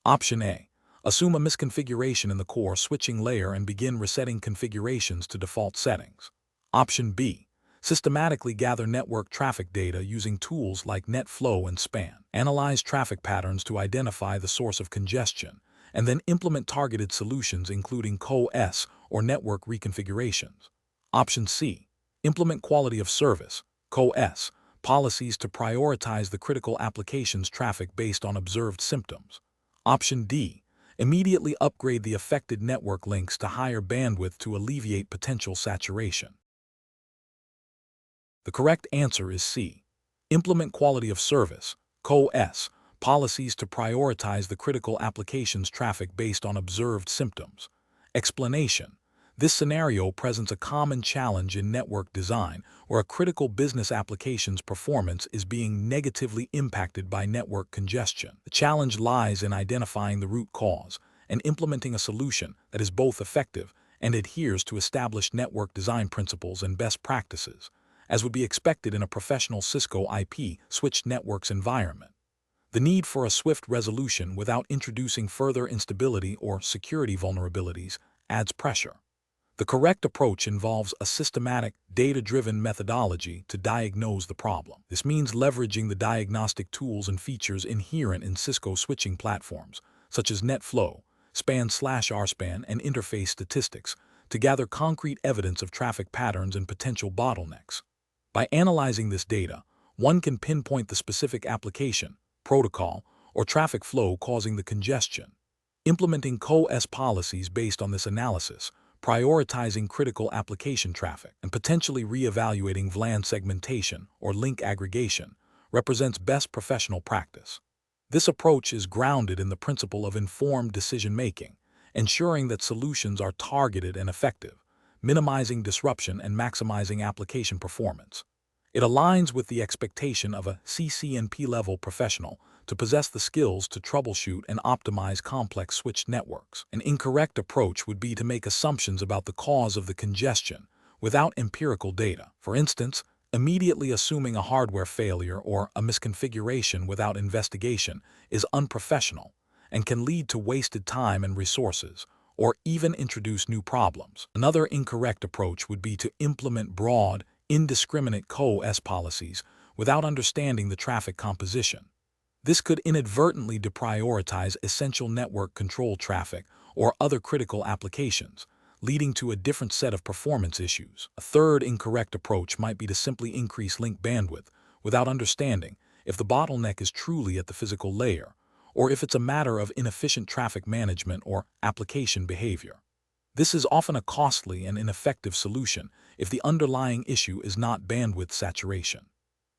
Option A. Assume a misconfiguration in the core switching layer and begin resetting configurations to default settings. Option B. Systematically gather network traffic data using tools like NetFlow and SPAN. Analyze traffic patterns to identify the source of congestion, and then implement targeted solutions including CoS or network reconfigurations. Option C. Implement quality of service, CoS, policies to prioritize the critical application's traffic based on observed symptoms. Option D. Immediately upgrade the affected network links to higher bandwidth to alleviate potential saturation. The correct answer is C. Implement quality of service, CoS, policies to prioritize the critical application's traffic based on observed symptoms. Explanation. This scenario presents a common challenge in network design, where a critical business application's performance is being negatively impacted by network congestion. The challenge lies in identifying the root cause and implementing a solution that is both effective and adheres to established network design principles and best practices, as would be expected in a professional Cisco IP switched networks environment. The need for a swift resolution without introducing further instability or security vulnerabilities adds pressure. The correct approach involves a systematic, data-driven methodology to diagnose the problem. This means leveraging the diagnostic tools and features inherent in Cisco switching platforms, such as NetFlow, span/rspan, and interface statistics, to gather concrete evidence of traffic patterns and potential bottlenecks. By analyzing this data, one can pinpoint the specific application, protocol, or traffic flow causing the congestion. Implementing CoS policies based on this analysis, prioritizing critical application traffic, and potentially re-evaluating VLAN segmentation or link aggregation represents best professional practice. This approach is grounded in the principle of informed decision-making, ensuring that solutions are targeted and effective, minimizing disruption and maximizing application performance. It aligns with the expectation of a CCNP-level professional to possess the skills to troubleshoot and optimize complex switched networks. An incorrect approach would be to make assumptions about the cause of the congestion without empirical data. For instance, immediately assuming a hardware failure or a misconfiguration without investigation is unprofessional and can lead to wasted time and resources, or even introduce new problems. Another incorrect approach would be to implement broad, indiscriminate CoS policies without understanding the traffic composition. This could inadvertently deprioritize essential network control traffic or other critical applications, leading to a different set of performance issues. A third incorrect approach might be to simply increase link bandwidth without understanding if the bottleneck is truly at the physical layer, or if it's a matter of inefficient traffic management or application behavior. This is often a costly and ineffective solution if the underlying issue is not bandwidth saturation.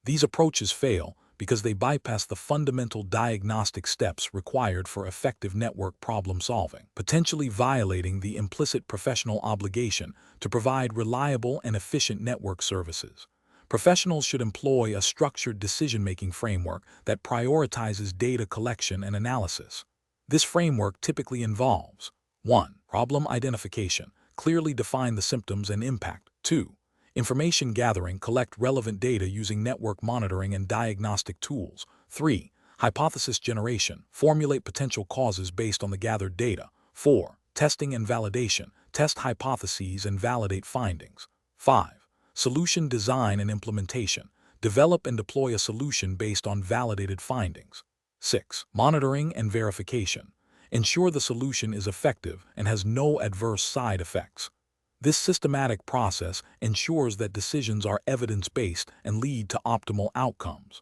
These approaches fail because they bypass the fundamental diagnostic steps required for effective network problem solving, potentially violating the implicit professional obligation to provide reliable and efficient network services. Professionals should employ a structured decision-making framework that prioritizes data collection and analysis. This framework typically involves 1. Problem identification. Clearly define the symptoms and impact. 2. Information gathering. Collect relevant data using network monitoring and diagnostic tools. 3. Hypothesis generation. Formulate potential causes based on the gathered data. 4. Testing and validation. Test hypotheses and validate findings. 5. Solution design and implementation. Develop and deploy a solution based on validated findings. 6. Monitoring and verification. Ensure the solution is effective and has no adverse side effects. This systematic process ensures that decisions are evidence-based and lead to optimal outcomes.